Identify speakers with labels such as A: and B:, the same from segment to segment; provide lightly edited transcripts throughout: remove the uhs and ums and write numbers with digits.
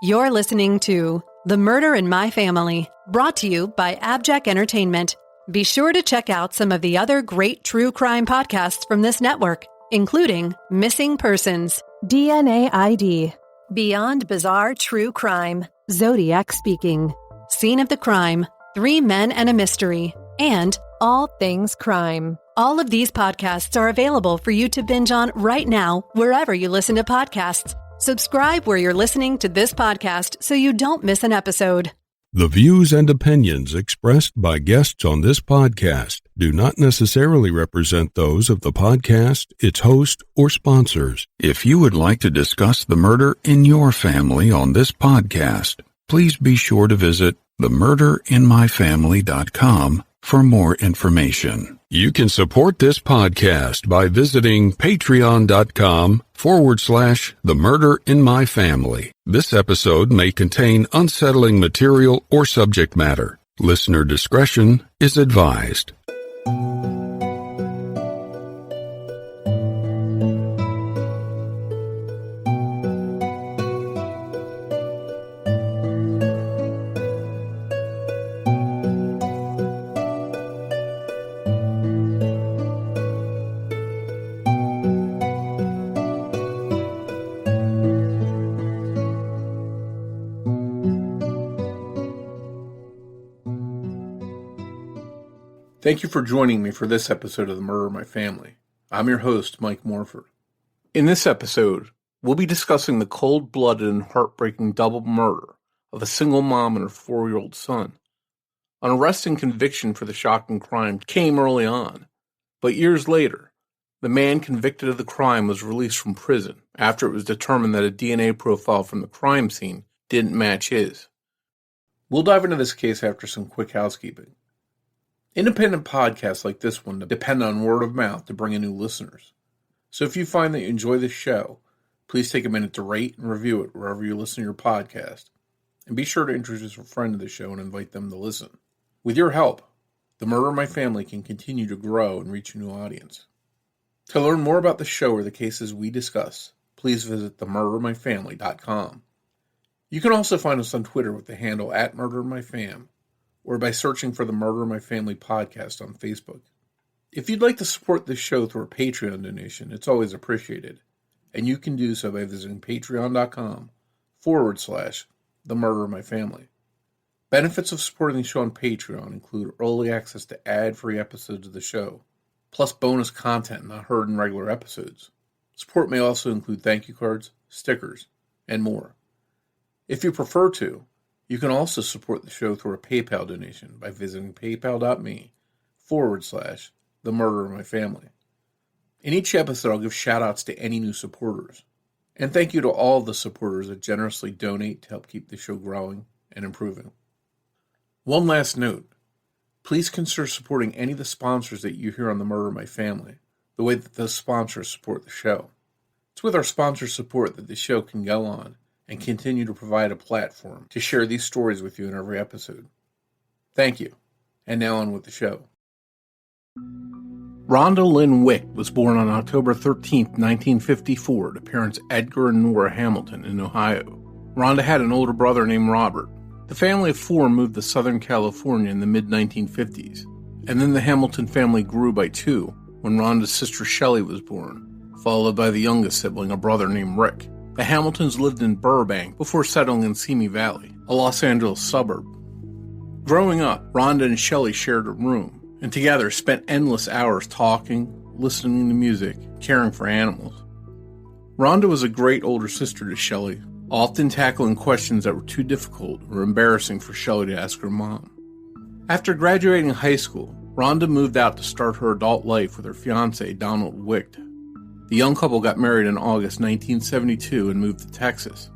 A: You're listening to The Murder in My Family, brought to you by AbJack Entertainment. Be sure to check out some of the other great true crime podcasts from this network, including Missing Persons, DNA ID, Beyond Bizarre True Crime, Zodiac Speaking, Scene of the Crime, 3 Men and a Mystery, and All Things Crime. All of these podcasts are available for you to binge on right now, wherever you listen to podcasts. Subscribe where you're listening to this podcast so you don't miss an episode.
B: The views and opinions expressed by guests on this podcast do not necessarily represent those of the podcast, its host, or sponsors. If you would like to discuss the murder in your family on this podcast, please be sure to visit themurderinmyfamily.com for more information. You can support this podcast by visiting patreon.com/themurderinmyfamily. This episode may contain unsettling material or subject matter. Listener discretion is advised.
C: Thank you for joining me for this episode of The Murder in My Family. I'm your host, Mike Morford. In this episode, we'll be discussing the cold-blooded and heartbreaking double murder of a single mom and her 4-year-old son. An arrest and conviction for the shocking crime came early on, but years later, the man convicted of the crime was released from prison after it was determined that a DNA profile from the crime scene didn't match his. We'll dive into this case after some quick housekeeping. Independent podcasts like this one depend on word of mouth to bring in new listeners. So if you find that you enjoy this show, please take a minute to rate and review it wherever you listen to your podcast. And be sure to introduce a friend to the show and invite them to listen. With your help, The Murder in My Family can continue to grow and reach a new audience. To learn more about the show or the cases we discuss, please visit themurderinmyfamily.com. You can also find us on Twitter with the handle @MurderInMyFam, or by searching for the Murder in My Family podcast on Facebook. If you'd like to support this show through a Patreon donation, it's always appreciated, and you can do so by visiting patreon.com/the Murder in My Family. Benefits of supporting the show on Patreon include early access to ad-free episodes of the show, plus bonus content not heard in regular episodes. Support may also include thank you cards, stickers, and more. If you prefer to, you can also support the show through a PayPal donation by visiting paypal.me/the Murder in My Family. In each episode, I'll give shout-outs to any new supporters. And thank you to all the supporters that generously donate to help keep the show growing and improving. One last note. Please consider supporting any of the sponsors that you hear on The Murder in My Family, the way that those sponsors support the show. It's with our sponsor support that the show can go on and continue to provide a platform to share these stories with you in every episode. Thank you. And now on with the show. Rhonda Lynn Wicht was born on October 13, 1954 to parents Edgar and Nora Hamilton in Ohio. Rhonda had an older brother named Robert. The family of 4 moved to Southern California in the mid-1950s, and then the Hamilton family grew by 2 when Rhonda's sister Shelley was born, followed by the youngest sibling, a brother named Rick. The Hamiltons lived in Burbank before settling in Simi Valley, a Los Angeles suburb. Growing up, Rhonda and Shelley shared a room, and together spent endless hours talking, listening to music, caring for animals. Rhonda was a great older sister to Shelley, often tackling questions that were too difficult or embarrassing for Shelley to ask her mom. After graduating high school, Rhonda moved out to start her adult life with her fiancé, Donald Wicht. The young couple got married in August 1972 and moved to Texas.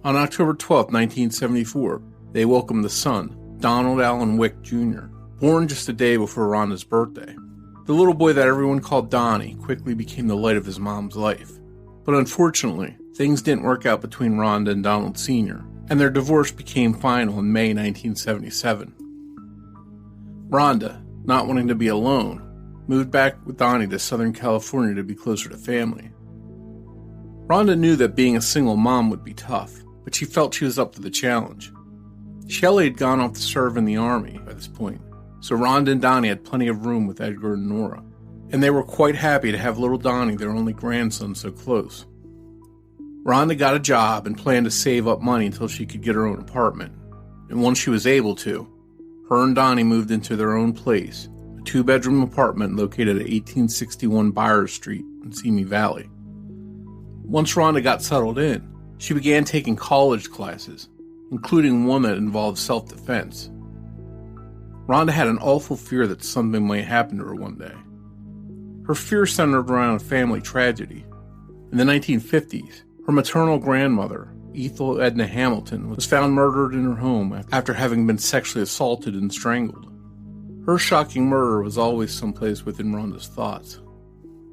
C: On October 12, 1974, they welcomed the son, Donald Allen Wicht Jr., born just a day before Rhonda's birthday. The little boy that everyone called Donnie quickly became the light of his mom's life. But unfortunately, things didn't work out between Rhonda and Donald Sr., and their divorce became final in May 1977. Rhonda, not wanting to be alone, moved back with Donnie to Southern California to be closer to family. Rhonda knew that being a single mom would be tough, but she felt she was up to the challenge. Shelley had gone off to serve in the Army by this point, so Rhonda and Donnie had plenty of room with Edgar and Nora, and they were quite happy to have little Donnie, their only grandson, so close. Rhonda got a job and planned to save up money until she could get her own apartment, and once she was able to, her and Donnie moved into their own place, a 2-bedroom apartment located at 1861 Byers Street in Simi Valley. Once Rhonda got settled in, she began taking college classes, including one that involved self-defense. Rhonda had an awful fear that something might happen to her one day. Her fear centered around a family tragedy. In the 1950s, her maternal grandmother, Ethel Edna Hamilton, was found murdered in her home after having been sexually assaulted and strangled. Her shocking murder was always someplace within Rhonda's thoughts.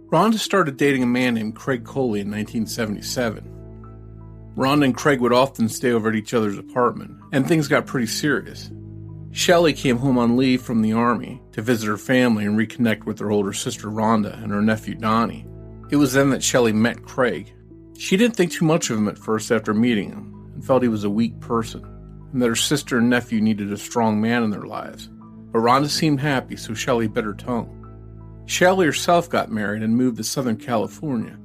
C: Rhonda started dating a man named Craig Coley in 1977. Rhonda and Craig would often stay over at each other's apartment, and things got pretty serious. Shelley came home on leave from the Army to visit her family and reconnect with her older sister Rhonda and her nephew Donnie. It was then that Shelley met Craig. She didn't think too much of him at first after meeting him, and felt he was a weak person, and that her sister and nephew needed a strong man in their lives. But Rhonda seemed happy, so Shelley bit her tongue. Shelley herself got married and moved to Southern California,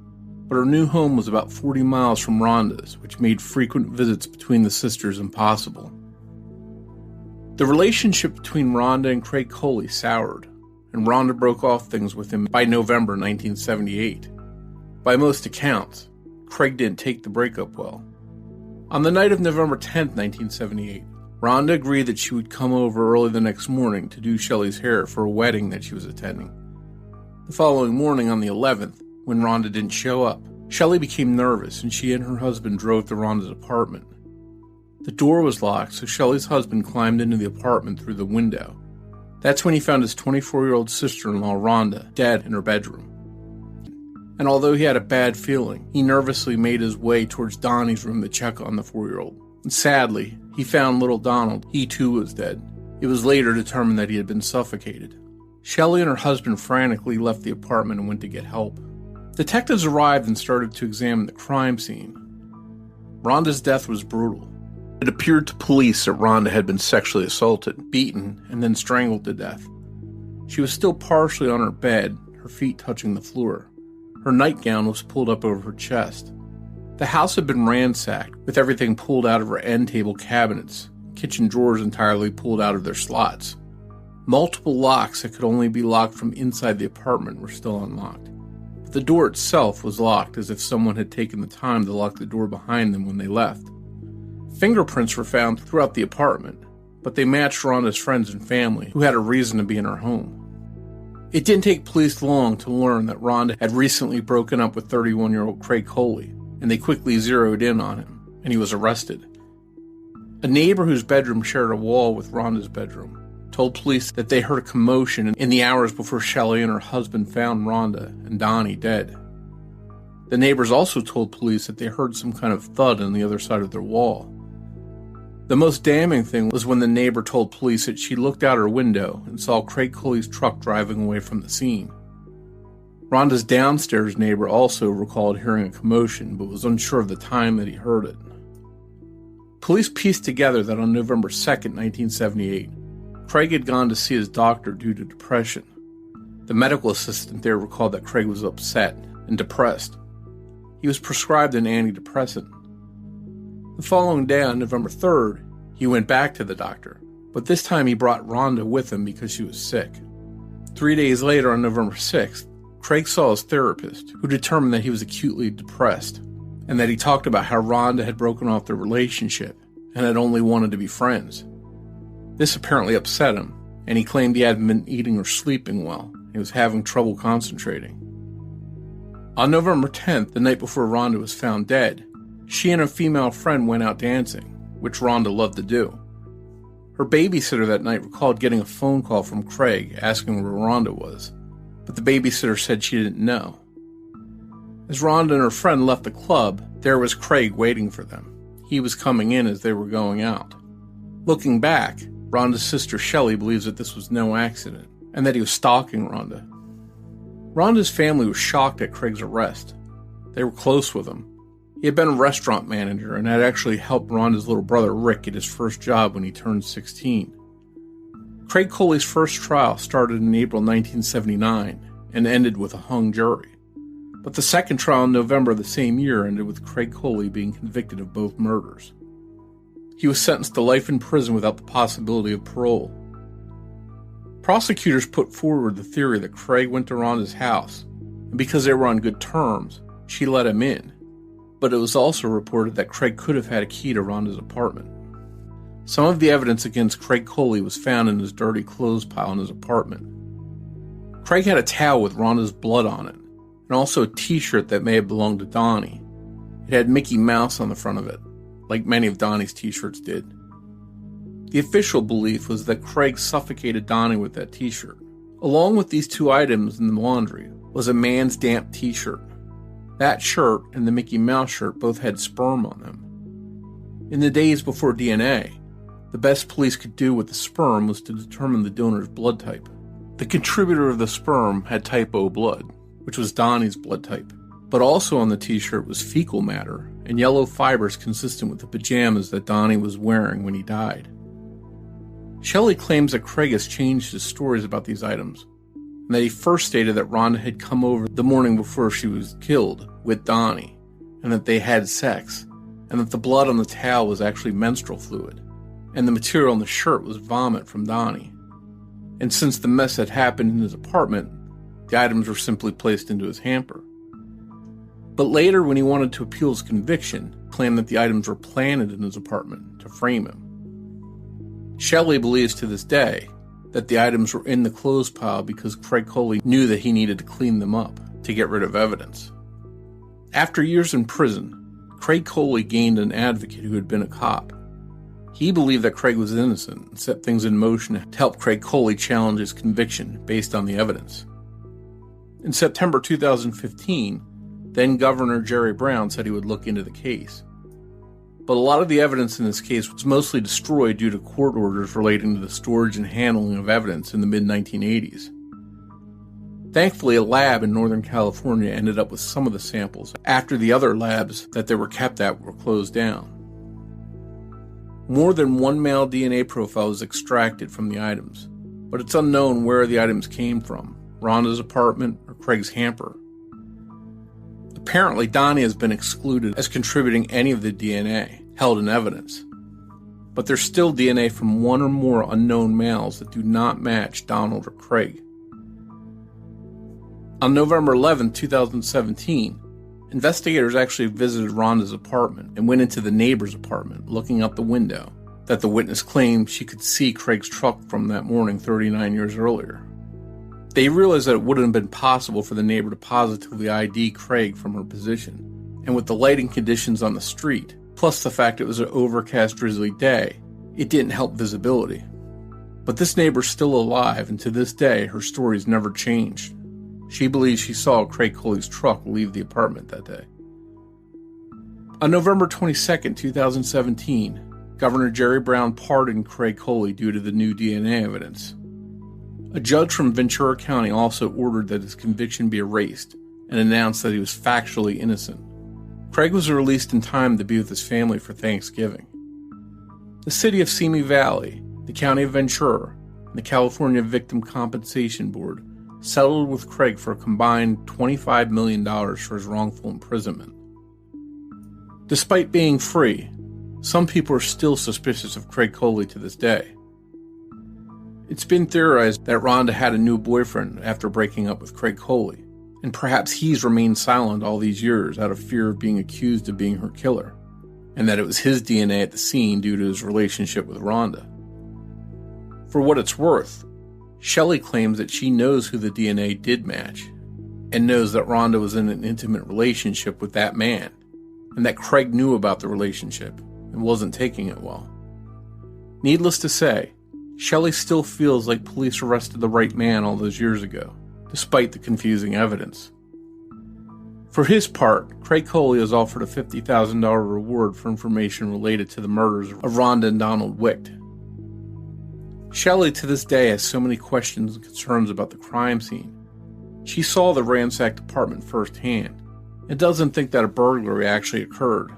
C: but her new home was about 40 miles from Rhonda's, which made frequent visits between the sisters impossible. The relationship between Rhonda and Craig Coley soured, and Rhonda broke off things with him by November 1978. By most accounts, Craig didn't take the breakup well. On the night of November 10, 1978, Rhonda agreed that she would come over early the next morning to do Shelley's hair for a wedding that she was attending. The following morning, on the 11th, when Rhonda didn't show up, Shelley became nervous and she and her husband drove to Rhonda's apartment. The door was locked, so Shelley's husband climbed into the apartment through the window. That's when he found his 24-year-old sister-in-law, Rhonda, dead in her bedroom. And although he had a bad feeling, he nervously made his way towards Donnie's room to check on the 4-year-old. And sadly, he found little Donald. He too was dead. It was later determined that he had been suffocated. Shelley and her husband frantically left the apartment and went to get help. Detectives arrived and started to examine the crime scene. Rhonda's death was brutal. It appeared to police that Rhonda had been sexually assaulted, beaten, and then strangled to death. She was still partially on her bed, her feet touching the floor. Her nightgown was pulled up over her chest. The house had been ransacked, with everything pulled out of her end table cabinets, kitchen drawers entirely pulled out of their slots. Multiple locks that could only be locked from inside the apartment were still unlocked. But the door itself was locked as if someone had taken the time to lock the door behind them when they left. Fingerprints were found throughout the apartment, but they matched Rhonda's friends and family, who had a reason to be in her home. It didn't take police long to learn that Rhonda had recently broken up with 31-year-old Craig Coley, and they quickly zeroed in on him, and he was arrested. A neighbor whose bedroom shared a wall with Rhonda's bedroom told police that they heard a commotion in the hours before Shelley and her husband found Rhonda and Donnie dead. The neighbors also told police that they heard some kind of thud on the other side of their wall. The most damning thing was when the neighbor told police that she looked out her window and saw Craig Coley's truck driving away from the scene. Rhonda's downstairs neighbor also recalled hearing a commotion, but was unsure of the time that he heard it. Police pieced together that on November 2, 1978, Craig had gone to see his doctor due to depression. The medical assistant there recalled that Craig was upset and depressed. He was prescribed an antidepressant. The following day, on November 3rd, he went back to the doctor, but this time he brought Rhonda with him because she was sick. 3 days later, on November 6th, Craig saw his therapist, who determined that he was acutely depressed, and that he talked about how Rhonda had broken off their relationship and had only wanted to be friends. This apparently upset him, and he claimed he hadn't been eating or sleeping well. He was having trouble concentrating. On November 10th, the night before Rhonda was found dead, she and a female friend went out dancing, which Rhonda loved to do. Her babysitter that night recalled getting a phone call from Craig asking where Rhonda was, but the babysitter said she didn't know. As Rhonda and her friend left the club, there was Craig waiting for them. He was coming in as they were going out. Looking back, Rhonda's sister Shelley believes that this was no accident, and that he was stalking Rhonda. Rhonda's family was shocked at Craig's arrest. They were close with him. He had been a restaurant manager and had actually helped Rhonda's little brother Rick get his first job when he turned 16. Craig Coley's first trial started in April 1979 and ended with a hung jury. But the second trial in November of the same year ended with Craig Coley being convicted of both murders. He was sentenced to life in prison without the possibility of parole. Prosecutors put forward the theory that Craig went to Rhonda's house, and because they were on good terms, she let him in. But it was also reported that Craig could have had a key to Rhonda's apartment. Some of the evidence against Craig Coley was found in his dirty clothes pile in his apartment. Craig had a towel with Rhonda's blood on it, and also a t-shirt that may have belonged to Donnie. It had Mickey Mouse on the front of it, like many of Donnie's t-shirts did. The official belief was that Craig suffocated Donnie with that t-shirt. Along with these two items in the laundry was a man's damp t-shirt. That shirt and the Mickey Mouse shirt both had sperm on them. In the days before DNA, the best police could do with the sperm was to determine the donor's blood type. The contributor of the sperm had type O blood, which was Donnie's blood type, but also on the t-shirt was fecal matter and yellow fibers consistent with the pajamas that Donnie was wearing when he died. Shelley claims that Craig has changed his stories about these items, and that he first stated that Rhonda had come over the morning before she was killed with Donnie, and that they had sex, and that the blood on the towel was actually menstrual fluid, and the material on the shirt was vomit from Donnie. And since the mess had happened in his apartment, the items were simply placed into his hamper. But later, when he wanted to appeal his conviction, he claimed that the items were planted in his apartment to frame him. Shelley believes to this day that the items were in the clothes pile because Craig Coley knew that he needed to clean them up to get rid of evidence. After years in prison, Craig Coley gained an advocate who had been a cop. He believed that Craig was innocent and set things in motion to help Craig Coley challenge his conviction based on the evidence. In September 2015, then Governor Jerry Brown said he would look into the case. But a lot of the evidence in this case was mostly destroyed due to court orders relating to the storage and handling of evidence in the mid-1980s. Thankfully, a lab in Northern California ended up with some of the samples after the other labs that they were kept at were closed down. More than one male DNA profile was extracted from the items, but it's unknown where the items came from, Rhonda's apartment or Craig's hamper. Apparently, Donnie has been excluded as contributing any of the DNA held in evidence, but there's still DNA from one or more unknown males that do not match Donald or Craig. On November 11, 2017, investigators actually visited Rhonda's apartment and went into the neighbor's apartment, looking out the window that the witness claimed she could see Craig's truck from that morning 39 years earlier. They realized that it wouldn't have been possible for the neighbor to positively ID Craig from her position, and with the lighting conditions on the street, plus the fact it was an overcast, drizzly day, it didn't help visibility. But this neighbor's still alive, and to this day, her story's never changed. She believes she saw Craig Coley's truck leave the apartment that day. On November 22, 2017, Governor Jerry Brown pardoned Craig Coley due to the new DNA evidence. A judge from Ventura County also ordered that his conviction be erased and announced that he was factually innocent. Craig was released in time to be with his family for Thanksgiving. The city of Simi Valley, the county of Ventura, and the California Victim Compensation Board settled with Craig for a combined $25 million for his wrongful imprisonment. Despite being free, some people are still suspicious of Craig Coley to this day. It's been theorized that Rhonda had a new boyfriend after breaking up with Craig Coley, and perhaps he's remained silent all these years out of fear of being accused of being her killer, and that it was his DNA at the scene due to his relationship with Rhonda. For what it's worth, Shelley claims that she knows who the DNA did match, and knows that Rhonda was in an intimate relationship with that man, and that Craig knew about the relationship and wasn't taking it well. Needless to say, Shelley still feels like police arrested the right man all those years ago, despite the confusing evidence. For his part, Craig Coley has offered a $50,000 reward for information related to the murders of Rhonda and Donald Wicht. Shelley to this day has so many questions and concerns about the crime scene. She saw the ransacked apartment firsthand, It doesn't think that a burglary actually occurred.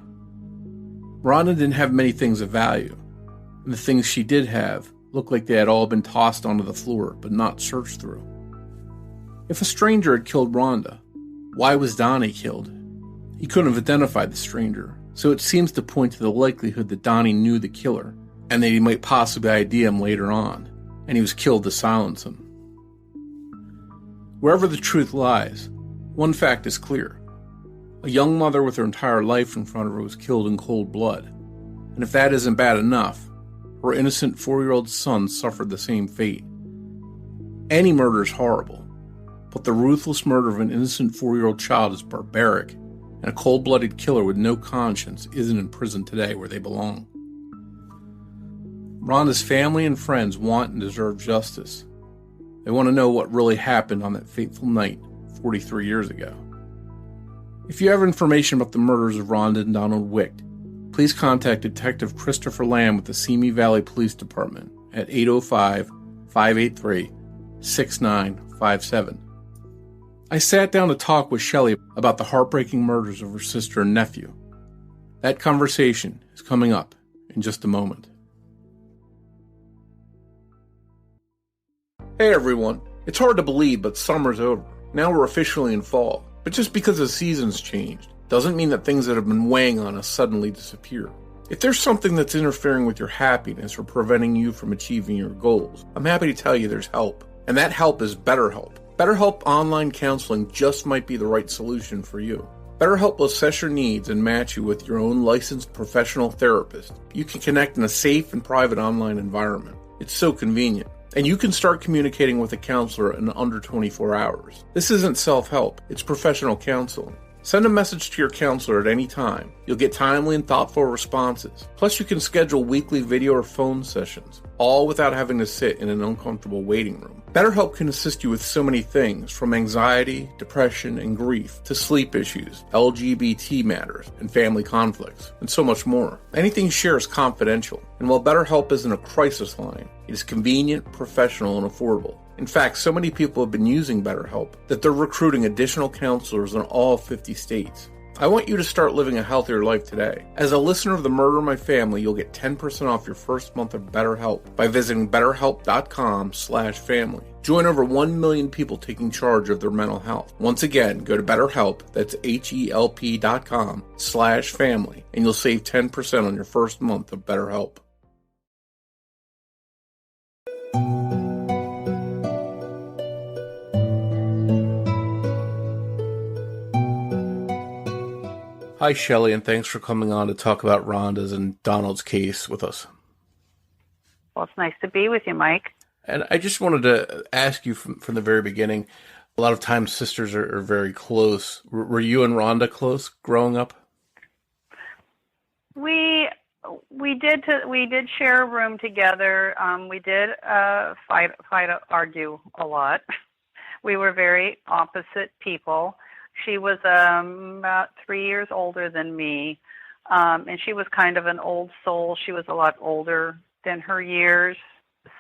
C: Rhonda didn't have many things of value, and the things she did have looked like they had all been tossed onto the floor, but not searched through. If a stranger had killed Rhonda, why was Donnie killed? He couldn't have identified the stranger, so it seems to point to the likelihood that Donnie knew the killer, and that he might possibly ID him later on, and he was killed to silence him. Wherever the truth lies, one fact is clear. A young mother with her entire life in front of her was killed in cold blood, and if that isn't bad enough, her innocent 4-year-old son suffered the same fate. Any murder is horrible, but the ruthless murder of an innocent 4-year-old child is barbaric, and a cold-blooded killer with no conscience isn't in prison today where they belong. Rhonda's family and friends want and deserve justice. They want to know what really happened on that fateful night 43 years ago. If you have information about the murders of Rhonda and Donald Wicht, please contact Detective Christopher Lamb with the Simi Valley Police Department at 805-583-6957. I sat down to talk with Shelley about the heartbreaking murders of her sister and nephew. That conversation is coming up in just a moment. Hey everyone, it's hard to believe, but summer's over. Now we're officially in fall. But just because the season's changed doesn't mean that things that have been weighing on us suddenly disappear. If there's something that's interfering with your happiness or preventing you from achieving your goals, I'm happy to tell you there's help. And that help is BetterHelp. BetterHelp Online Counseling just might be the right solution for you. BetterHelp will assess your needs and match you with your own licensed professional therapist. You can connect in a safe and private online environment. It's so convenient. And you can start communicating with a counselor in under 24 hours. This isn't self-help, it's professional counseling. Send a message to your counselor at any time. You'll get timely and thoughtful responses. Plus, you can schedule weekly video or phone sessions, all without having to sit in an uncomfortable waiting room. BetterHelp can assist you with so many things, from anxiety, depression, and grief, to sleep issues, LGBT matters, and family conflicts, and so much more. Anything you share is confidential, and while BetterHelp isn't a crisis line, it is convenient, professional, and affordable. In fact, so many people have been using BetterHelp that they're recruiting additional counselors in all 50 states. I want you to start living a healthier life today. As a listener of the Murder in My Family, you'll get 10% off your first month of BetterHelp by visiting BetterHelp.com/family. Join over 1 million people taking charge of their mental health. Once again, go to BetterHelp, that's HELP.com/family, and you'll save 10% on your first month of BetterHelp. Hi, Shelley, and thanks for coming on to talk about Rhonda's and Donald's case with us.
D: Well, it's nice to be with you, Mike.
C: And I just wanted to ask you from the very beginning, a lot of times sisters are very close. Were you and Rhonda close growing up?
D: We did share a room together. We did argue a lot. We were very opposite people. She was about 3 years older than me, and she was kind of an old soul. She was a lot older than her years.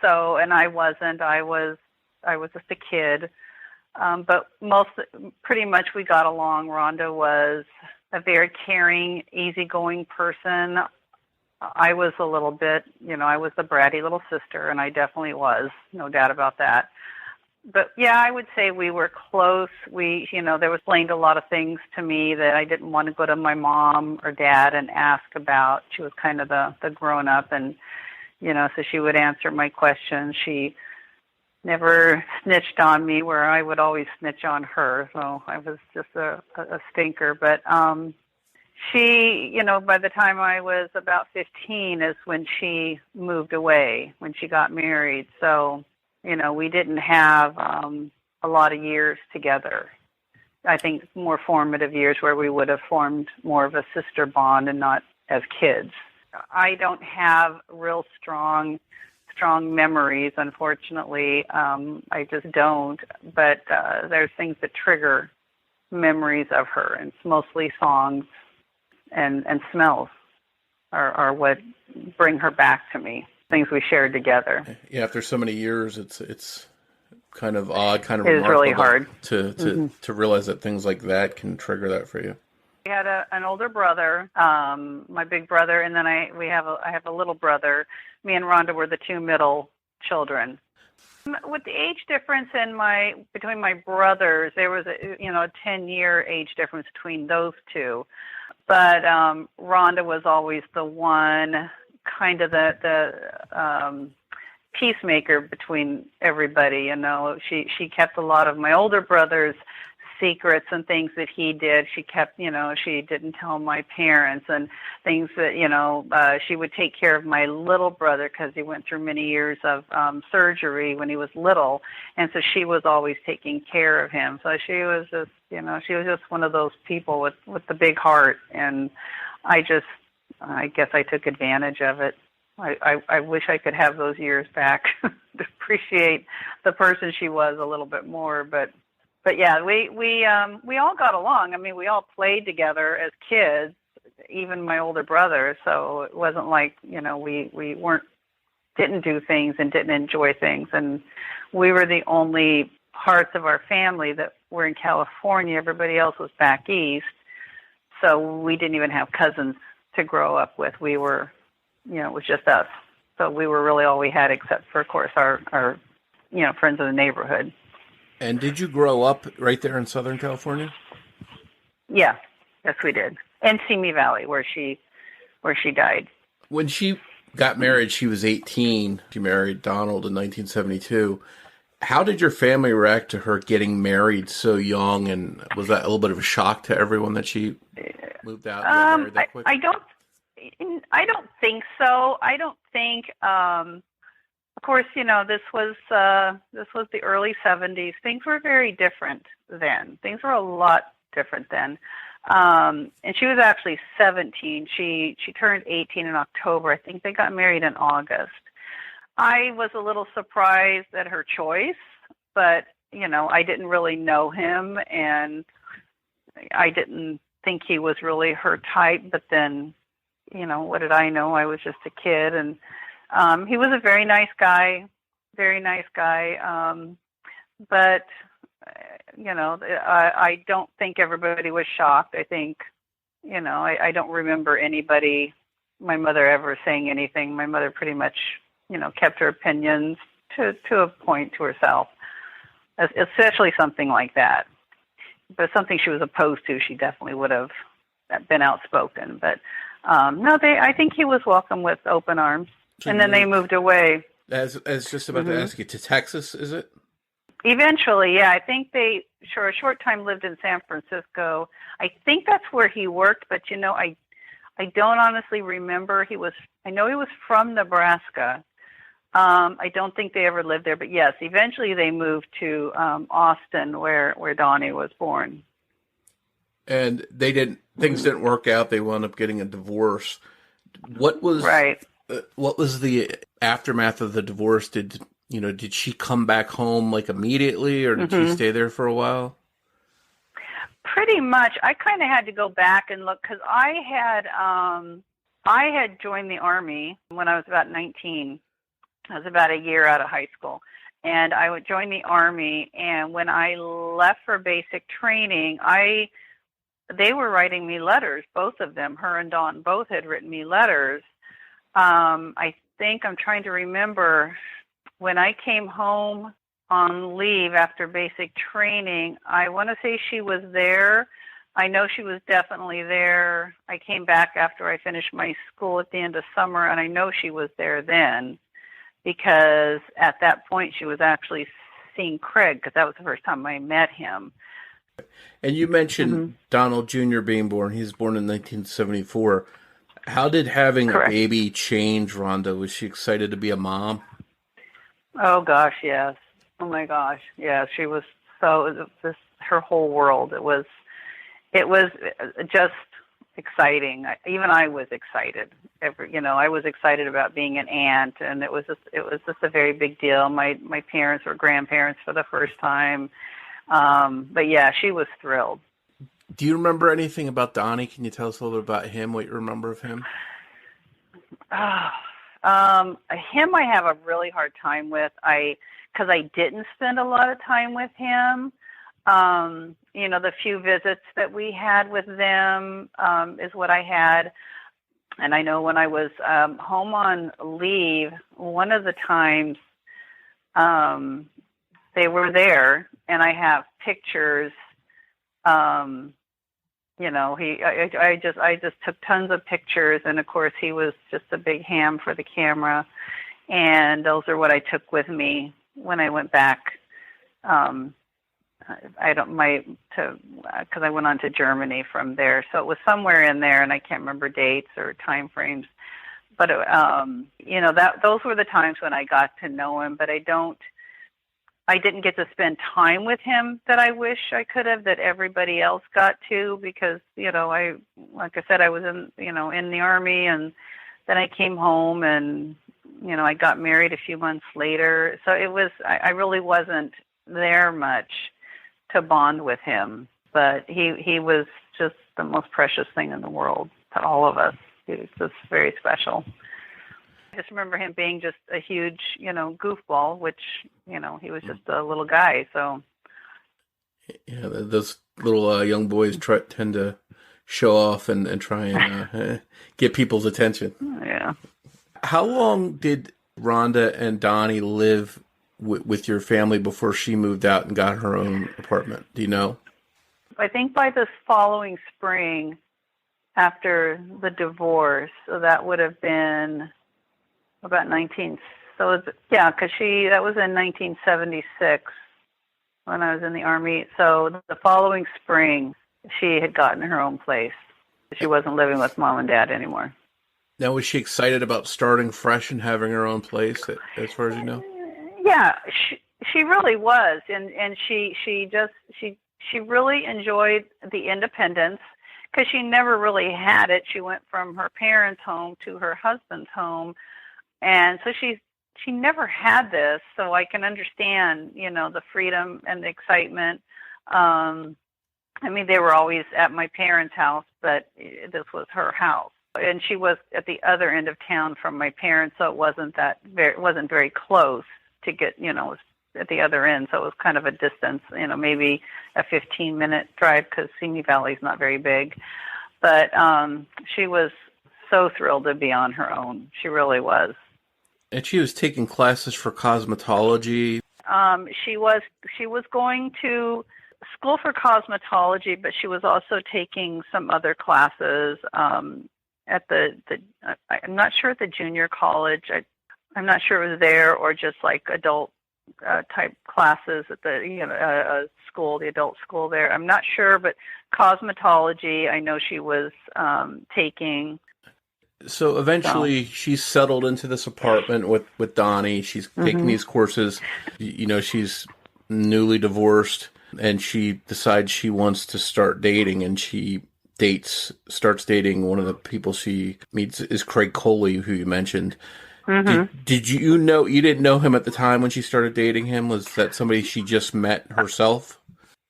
D: So, and I wasn't. I was just a kid. But pretty much we got along. Rhonda was a very caring, easygoing person. I was a little bit, I was the bratty little sister, and I definitely was, no doubt about that. But yeah, I would say we were close. There was explained a lot of things to me that I didn't want to go to my mom or dad and ask about. She was kind of the grown up, and so she would answer my questions. She never snitched on me, where I would always snitch on her. So I was just a stinker. But she, by the time I was about 15 is when she moved away, when she got married. So we didn't have a lot of years together. I think more formative years where we would have formed more of a sister bond and not as kids. I don't have real strong memories, unfortunately. I just don't. But there's things that trigger memories of her, and it's mostly songs and smells are what bring her back to me. Things we shared together.
C: Yeah, after so many years, it's kind of odd, kind of
D: It is
C: remarkable
D: really hard
C: to realize that things like that can trigger that for you.
D: We had an older brother, my big brother, and then I have a little brother. Me and Rhonda were the two middle children. With the age difference between my brothers, there was a 10-year age difference between those two. But Rhonda was always the one, kind of the peacemaker between everybody. She kept a lot of my older brother's secrets and things that he did. She kept, she didn't tell my parents, and things that, she would take care of my little brother because he went through many years of surgery when he was little. And so she was always taking care of him. So she was just, she was just one of those people with the big heart. And I guess I took advantage of it. I wish I could have those years back to appreciate the person she was a little bit more, But yeah, we all got along. I mean, we all played together as kids, even my older brother. So it wasn't like, we didn't do things and didn't enjoy things. And we were the only parts of our family that were in California. Everybody else was back east. So we didn't even have cousins to grow up with. We were, it was just us. So we were really all we had, except for, of course, our friends in the neighborhood.
C: And did you grow up right there in Southern California?
D: Yeah, yes, we did. In Simi Valley, where she died.
C: When she got married, she was 18. She married Donald in 1972. How did your family react to her getting married so young? And was that a little bit of a shock to everyone that she moved out and got married that quick?
D: I don't think so. I don't think. Of course, this was the early 70s. Things were very different then. Things were a lot different then. And she was actually 17. She turned 18 in October. I think they got married in August. I was a little surprised at her choice, but, I didn't really know him, and I didn't think he was really her type. But then, what did I know? I was just a kid, and he was a very nice guy, but, I don't think everybody was shocked. I think, I don't remember anybody, my mother ever saying anything. My mother pretty much, kept her opinions to a point to herself, especially something like that. But something she was opposed to, she definitely would have been outspoken. But no, I think he was welcomed with open arms. And then they moved away.
C: As just about to ask you, to Texas, is it?
D: Eventually, yeah. I think they, for a short time, lived in San Francisco. I think that's where he worked, but, I don't honestly remember. I know he was from Nebraska. I don't think they ever lived there, but yes, eventually they moved to Austin, where Donnie was born.
C: And things didn't work out. They wound up getting a divorce. What was the aftermath of the divorce? Did she come back home like immediately, or did she stay there for a while?
D: Pretty much. I kind of had to go back and look, because I had joined the Army when I was about 19. I was about a year out of high school, and I would join the Army. And when I left for basic training, they were writing me letters. Both of them, her and Dawn, both had written me letters. I think I'm trying to remember when I came home on leave after basic training. I want to say she was there. I know she was definitely there. I came back after I finished my school at the end of summer, and I know she was there then, because at that point she was actually seeing Craig, because that was the first time I met him.
C: And you mentioned Donald Jr. being born. He was born in 1974. How did having a baby change Rhonda? Was she excited to be a mom?
D: Oh, gosh, yes. Oh, my gosh. Yeah, she was her whole world. It was just exciting. Even I was excited. I was excited about being an aunt, and it was just a very big deal. My parents were grandparents for the first time. But yeah, she was thrilled.
C: Do you remember anything about Donnie? Can you tell us a little bit about him, what you remember of him?
D: Him I have a really hard time with. Because I didn't spend a lot of time with him. The few visits that we had with them is what I had. And I know when I was home on leave, one of the times they were there, and I have pictures. I just took tons of pictures, and of course he was just a big ham for the camera, and those are what I took with me when I went back. Because I went on to Germany from there, so it was somewhere in there, and I can't remember dates or time frames. But those were the times when I got to know him. But I didn't get to spend time with him that I wish I could have, that everybody else got to, because I was in the Army, and then I came home, and I got married a few months later. So I really wasn't there much to bond with him, but he was just the most precious thing in the world to all of us. He was just very special. I just remember him being just a huge, goofball, which, he was just a little guy. So,
C: yeah, those little young boys tend to show off and try and get people's attention.
D: Yeah.
C: How long did Rhonda and Donnie live with your family before she moved out and got her own apartment? Do you know?
D: I think by the following spring after the divorce, so that would have been about because that was in 1976 when I was in the Army. So the following spring, she had gotten her own place. She wasn't living with Mom and Dad anymore.
C: Now, was she excited about starting fresh and having her own place, as far as you know?
D: Yeah, she really was, and she really enjoyed the independence, because she never really had it. She went from her parents' home to her husband's home, and so she never had this. So I can understand, the freedom and the excitement. They were always at my parents' house, but this was her house. And she was at the other end of town from my parents, so it wasn't very close to get, at the other end. So it was kind of a distance, maybe a 15-minute drive, because Simi Valley is not very big. But she was so thrilled to be on her own. She really was.
C: And she was taking classes for cosmetology.
D: She was going to school for cosmetology, but she was also taking some other classes at I'm not sure, at the junior college. I'm not sure it was there, or just like adult type classes at the school, the adult school there. I'm not sure, but cosmetology I know she was taking.
C: So eventually she's settled into this apartment with Donnie. She's taking these courses. She's newly divorced, and she decides she wants to start dating, and she starts dating one of the people she meets is Craig Coley, who you mentioned. Did you didn't know him at the time when she started dating him? Was that somebody she just met herself?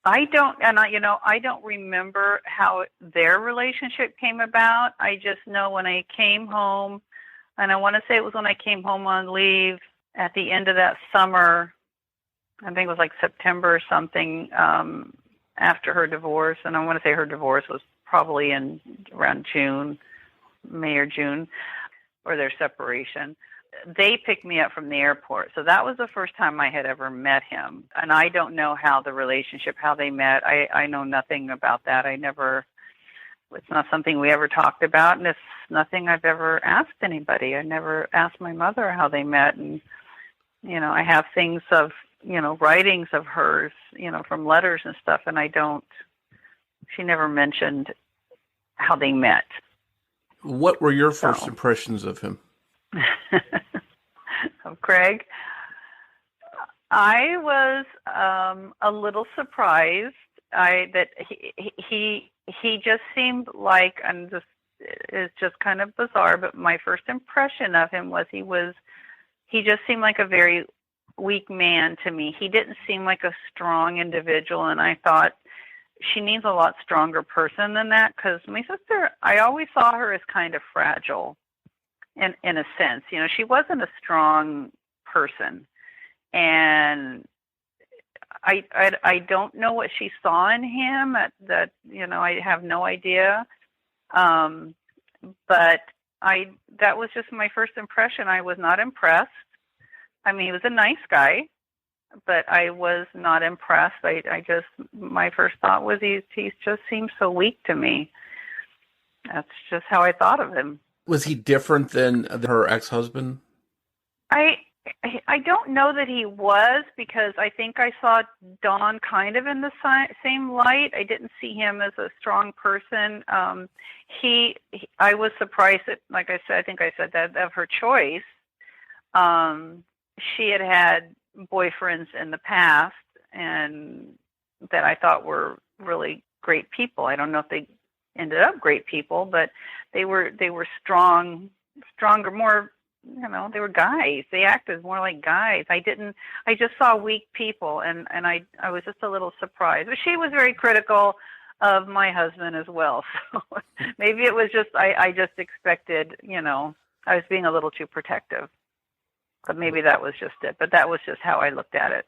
D: I don't remember how their relationship came about. I just know when I came home, and I want to say it was when I came home on leave at the end of that summer. I think it was like September or something, after her divorce. And I want to say her divorce was probably around May or June, or their separation. They picked me up from the airport. So that was the first time I had ever met him. And I don't know how they met. I know nothing about that. It's not something we ever talked about, and it's nothing I've ever asked anybody. I never asked my mother how they met. And, I have things of, writings of hers, from letters and stuff, and she never mentioned how they met.
C: What were your first impressions of him?
D: Of Craig? I was a little surprised that he just seemed like, and this is just kind of bizarre, but my first impression of him was he just seemed like a very weak man to me. He didn't seem like a strong individual, and I thought she needs a lot stronger person than that, because my sister, I always saw her as kind of fragile. in a sense. She wasn't a strong person, and I don't know what she saw in him that I have no idea. But that was just my first impression. I was not impressed. I mean, he was a nice guy, but I was not impressed. My first thought was he just seems so weak to me. That's just how I thought of him.
C: Was he different than her ex-husband?
D: I don't know that he was, because I think I saw Don kind of in the same light. I didn't see him as a strong person. I was surprised that, like I said, I think I said that, of her choice. She had boyfriends in the past, and that I thought were really great people. I don't know if they ended up great people, but they were stronger, more. They were guys. They acted more like guys. I just saw weak people, and I was just a little surprised. But she was very critical of my husband as well. So maybe it was just, I just expected, I was being a little too protective. But maybe that was just it. But that was just how I looked at it.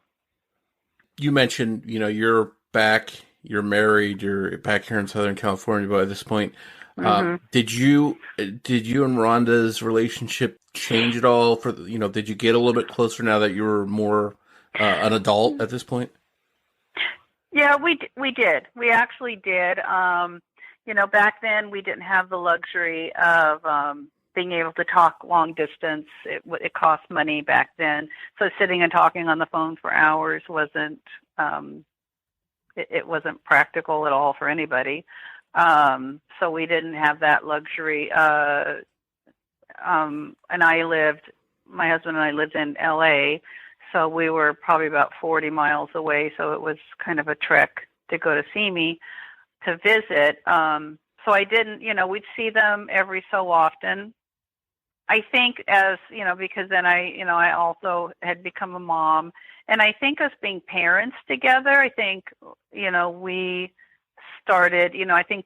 C: You mentioned, you're married, you're back here in Southern California by this point.
D: Mm-hmm.
C: Did you and Rhonda's relationship change at all? Did you get a little bit closer now that you were more an adult at this point?
D: Yeah, we did. We actually did. Back then we didn't have the luxury of being able to talk long distance. It cost money back then, so sitting and talking on the phone for hours wasn't it wasn't practical at all for anybody. So we didn't have that luxury. And my husband and I lived in LA, so we were probably about 40 miles away. So it was kind of a trek to go to see me to visit. So I didn't, we'd see them every so often. I think because then I also had become a mom, and I think us being parents together, I think, we started, I think,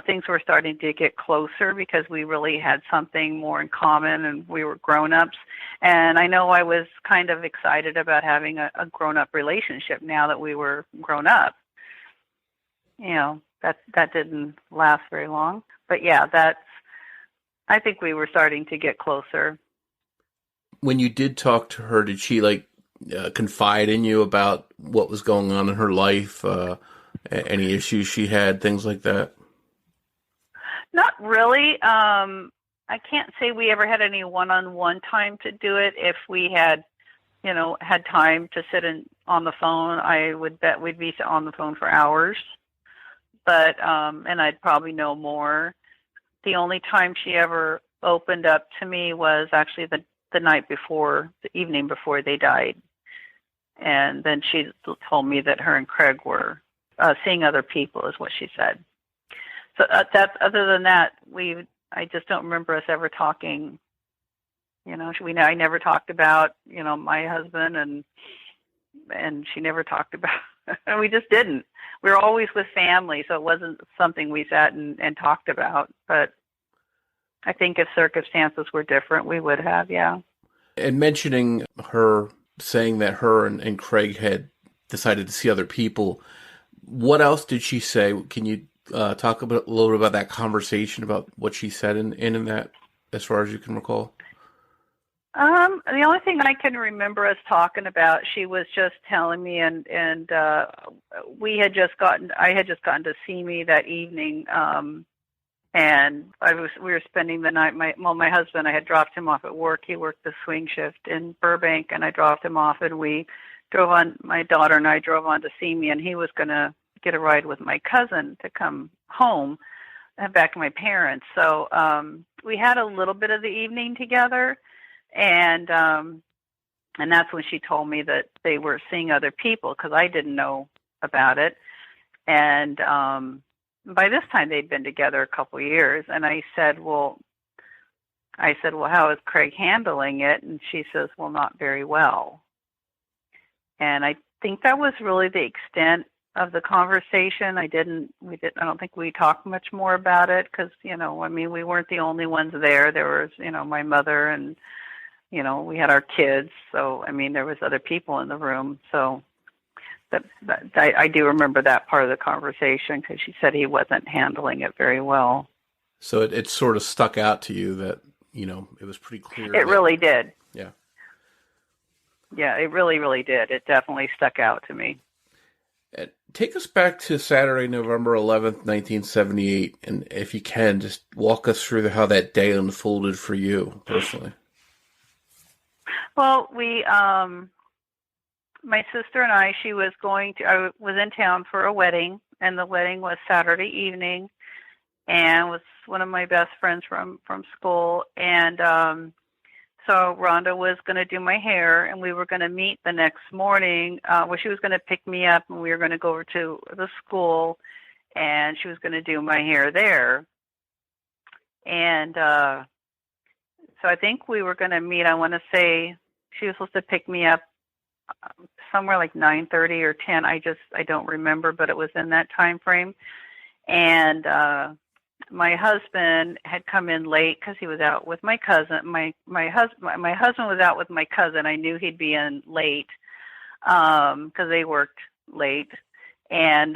D: things were starting to get closer because we really had something more in common, and we were grown-ups. And I know I was kind of excited about having a grown-up relationship now that we were grown up. That didn't last very long. But yeah, I think we were starting to get closer.
C: When you did talk to her, did she confide in you about what was going on in her life? Any issues she had, things like that?
D: Not really. I can't say we ever had any one-on-one time to do it. If we had, had time to sit on the phone, I would bet we'd be on the phone for hours. But, and I'd probably know more. The only time she ever opened up to me was actually the night before, the evening before they died. And then she told me that her and Craig were seeing other people, is what she said. So other than that, I just don't remember us ever talking. I never talked about my husband, and she never talked about. And we just didn't. We were always with family, so it wasn't something we sat and talked about. But I think if circumstances were different, we would have, yeah.
C: And mentioning her saying that her and Craig had decided to see other people, what else did she say? Can you talk a little bit about that conversation, about what she said in that, as far as you can recall?
D: The only thing I can remember us talking about, she was just telling me, and I had just gotten to see me that evening, and we were spending the night. My husband, I had dropped him off at work. He worked the swing shift in Burbank, and I dropped him off, and my daughter and I drove on to see me, and he was going to get a ride with my cousin to come home back to my parents. So we had a little bit of the evening together. And that's when she told me that they were seeing other people, because I didn't know about it. And by this time they'd been together a couple of years. And I said, well, how is Craig handling it? And she says, well, not very well. And I think that was really the extent of the conversation. I don't think we talked much more about it because, we weren't the only ones there. There was, my mother and, we had our kids. So, there was other people in the room. So I do remember that part of the conversation because she said he wasn't handling it very well.
C: So it sort of stuck out to you that, it was pretty clear.
D: It really did.
C: Yeah.
D: Yeah, it really, really did. It definitely stuck out to me.
C: Take us back to Saturday, November 11th, 1978, and if you can, just walk us through how that day unfolded for you personally.
D: Well, my sister and I was in town for a wedding, and the wedding was Saturday evening, and was one of my best friends from school, and so Rhonda was going to do my hair, and we were going to meet the next morning, where she was going to pick me up, and we were going to go over to the school, and she was going to do my hair there. And so I think we were going to meet, I want to say she was supposed to pick me up somewhere like 9:30 or 10. I don't remember, but it was in that time frame. And my husband had come in late because he was out with my cousin. My husband was out with my cousin. I knew he'd be in late because they worked late. And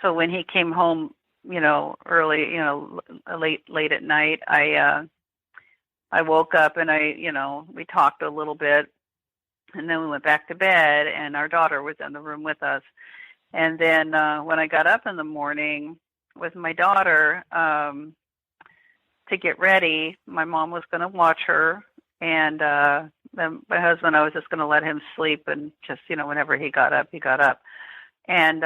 D: so when he came home, early, late at night, I woke up and we talked a little bit, and then we went back to bed, and our daughter was in the room with us. And then when I got up in the morning with my daughter to get ready, my mom was going to watch her, and then my husband, I was just going to let him sleep, and just, whenever he got up, he got up. And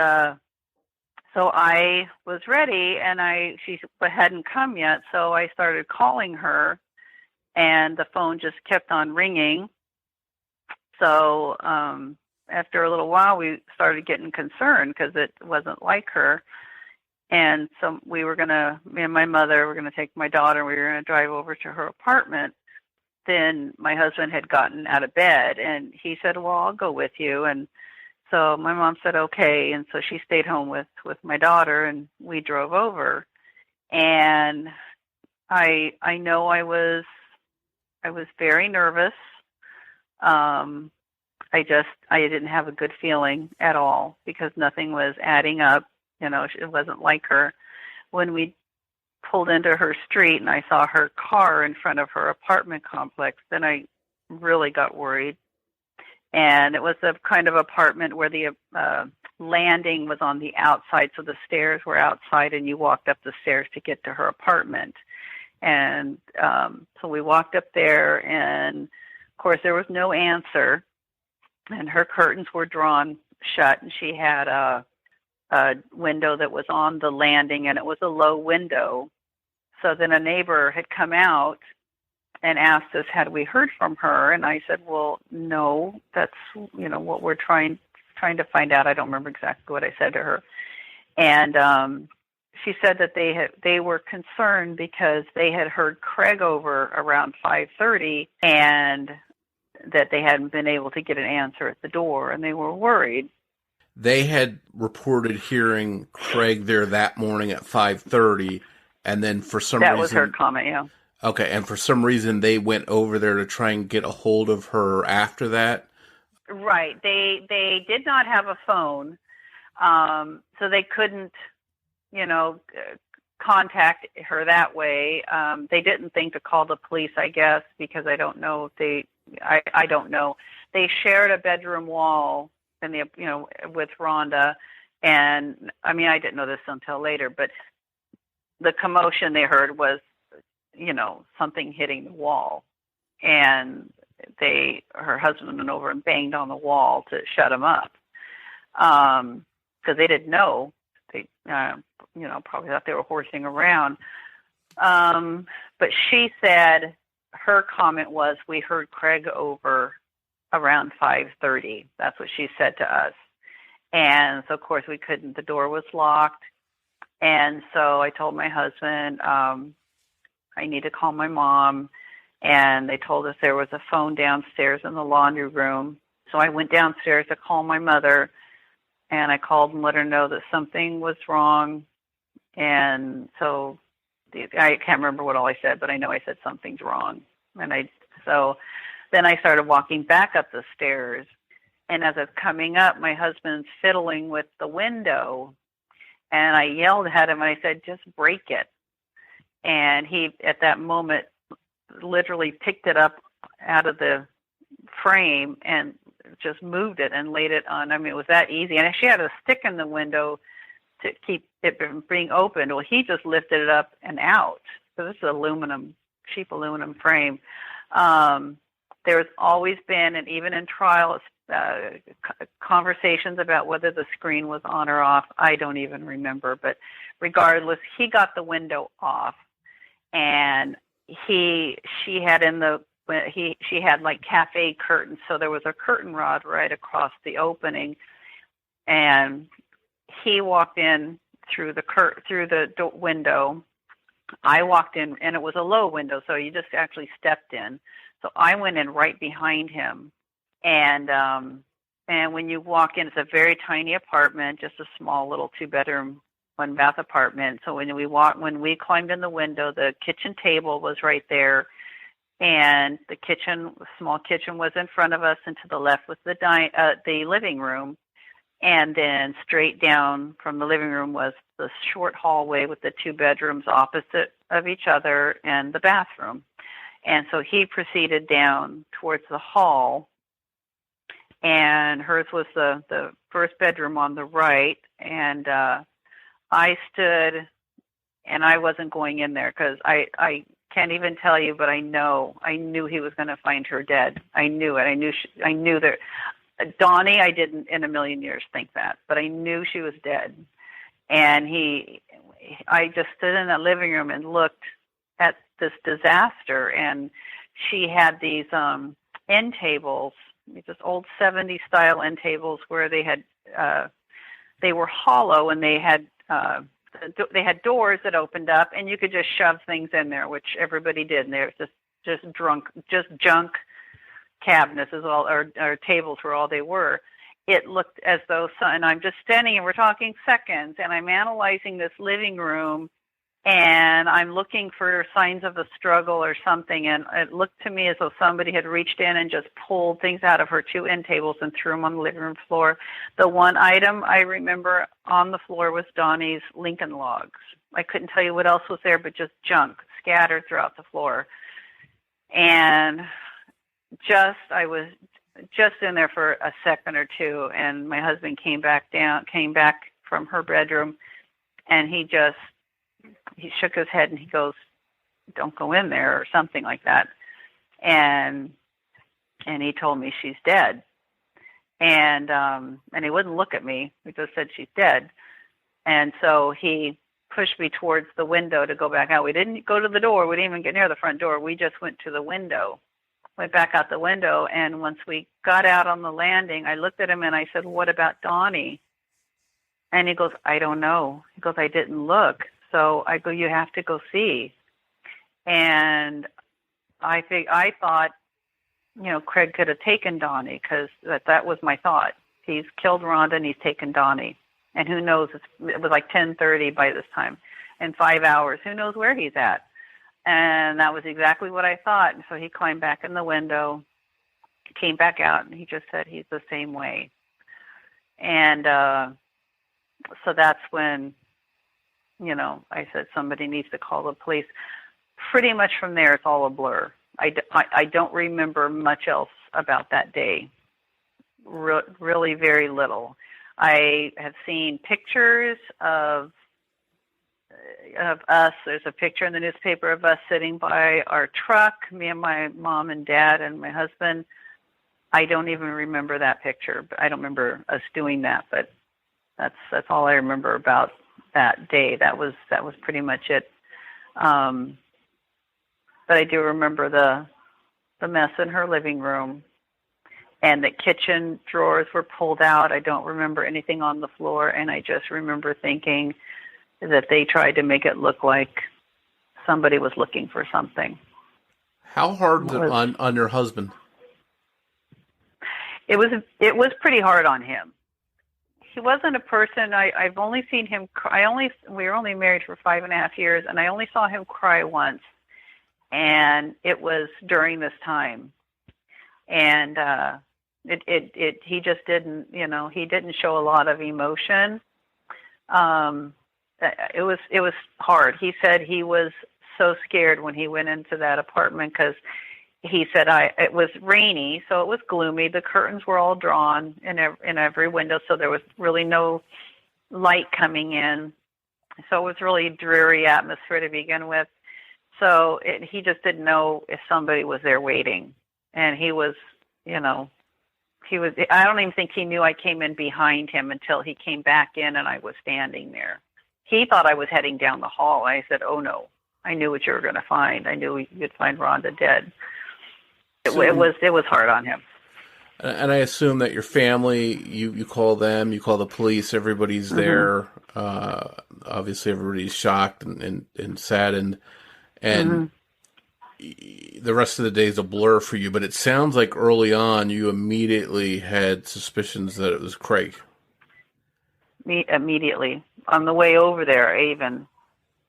D: so I was ready, and she hadn't come yet, so I started calling her, and the phone just kept on ringing. So after a little while, we started getting concerned because it wasn't like her. And so me and my mother were going to take my daughter, and we were going to drive over to her apartment. Then my husband had gotten out of bed, and he said, well, I'll go with you. And so my mom said, okay. And so she stayed home with my daughter, and we drove over. And I know I was very nervous. I didn't have a good feeling at all because nothing was adding up. It wasn't like her. When we pulled into her street and I saw her car in front of her apartment complex, then I really got worried. And it was a kind of apartment where the landing was on the outside, so the stairs were outside, and you walked up the stairs to get to her apartment. And so we walked up there, and of course there was no answer, and her curtains were drawn shut, and she had a window that was on the landing, and it was a low window. So then a neighbor had come out and asked us, had we heard from her? And I said, well, no, that's, what we're trying to find out. I don't remember exactly what I said to her. And she said that they were concerned because they had heard Craig over around 5:30, and that they hadn't been able to get an answer at the door, and they were worried.
C: They had reported hearing Craig there that morning at 5:30, and then for some reason... That was
D: her comment, yeah.
C: Okay, and for some reason they went over there to try and get a hold of her after that?
D: Right. They did not have a phone, so they couldn't, contact her that way. They didn't think to call the police, I guess, because I don't know if I don't know. They shared a bedroom wall with Rhonda, and I didn't know this until later, but the commotion they heard was, something hitting the wall, and her husband went over and banged on the wall to shut him up, because they didn't know. They, probably thought they were horsing around. But she said her comment was, we heard Craig over around 5:30. That's what she said to us. And so, of course, we couldn't. The door was locked. And so I told my husband, I need to call my mom. And they told us there was a phone downstairs in the laundry room. So I went downstairs to call my mother. and I called and let her know that something was wrong. And so I can't remember what all I said, but I know I said something's wrong. So then I started walking back up the stairs. And as I was coming up, my husband's fiddling with the window. And I yelled at him and I said, just break it. And he, at that moment, literally picked it up out of the frame and just moved it and laid it on. I mean, it was that easy. And she had a stick in the window to keep it from being opened. Well, he just lifted it up and out. So this is cheap aluminum frame. There's always been, and even in trial, conversations about whether the screen was on or off. I don't even remember, but regardless, he got the window off, and she had like cafe curtains, so there was a curtain rod right across the opening, and he walked in through the window. I walked in, and it was a low window, so you just actually stepped in. So I went in right behind him, and when you walk in, it's a very tiny apartment, just a small little 2-bedroom, 1-bath apartment. So when we climbed in the window, the kitchen table was right there, and the small kitchen was in front of us, and to the left was the living room, and then straight down from the living room was the short hallway with the 2 bedrooms opposite of each other and the bathroom. And so he proceeded down towards the hall, and hers was the first bedroom on the right. And I stood, and I wasn't going in there because I can't even tell you, but I knew he was going to find her dead. I knew it. I knew that. Donnie, I didn't in a million years think that, but I knew she was dead. And I just stood in that living room and looked at this disaster. And she had these end tables, just old 70s style end tables where they were hollow, and they had doors that opened up, and you could just shove things in there, which everybody did. And they were just junk cabinets as well, or tables were all they were. It looked as though, and I'm just standing, and we're talking seconds, and I'm analyzing this living room, and I'm looking for signs of a struggle or something, and it looked to me as though somebody had reached in and just pulled things out of her 2 end tables and threw them on the living room floor. The one item I remember on the floor was Donnie's Lincoln logs. I couldn't tell you what else was there, but just junk scattered throughout the floor. And I was just in there for a second or two, and my husband came back from her bedroom, and he shook his head and he goes, "Don't go in there," or something like that. And he told me she's dead. And he wouldn't look at me. He just said she's dead. And so he pushed me towards the window to go back out. We didn't go to the door. We didn't even get near the front door. We just went to the window. Went back out the window, and once we got out on the landing, I looked at him and I said, "What about Donnie?" And he goes, "I don't know." He goes, "I didn't look." So I go, "You have to go see." And I thought, Craig could have taken Donnie, because that was my thought. He's killed Rhonda and he's taken Donnie. And who knows, it was like 10:30 by this time. In 5 hours, who knows where he's at? And that was exactly what I thought. And so he climbed back in the window, came back out, and he just said he's the same way. And so that's when, I said somebody needs to call the police. Pretty much from there, it's all a blur. I don't remember much else about that day. Really very little. I have seen pictures of us. There's a picture in the newspaper of us sitting by our truck, me and my mom and dad and my husband. I don't even remember that picture. I don't remember us doing that, but that's all I remember about that day. That was pretty much it. But I do remember the mess in her living room, and the kitchen drawers were pulled out. I don't remember anything on the floor, and I just remember thinking that they tried to make it look like somebody was looking for something.
C: How hard was it on your husband?
D: It was pretty hard on him. he wasn't a person. I've only seen him cry. We were only married for 5.5 years, and I only saw him cry once, and it was during this time. And he just didn't, he didn't show a lot of emotion. It was hard. He said he was so scared when he went into that apartment because he said it was rainy, so it was gloomy. The curtains were all drawn in every window, so there was really no light coming in. So it was really a dreary atmosphere to begin with. So he just didn't know if somebody was there waiting. And he was, I don't even think he knew I came in behind him until he came back in and I was standing there. He thought I was heading down the hall. I said, oh, no, I knew what you were going to find. I knew you'd find Rhonda dead. It was hard on him.
C: And I assume that your family, you call them, you call the police, everybody's there. Obviously, everybody's shocked and saddened. And the rest of the day is a blur for you. But it sounds like early on you immediately had suspicions that it was Craig.
D: Immediately. On the way over there,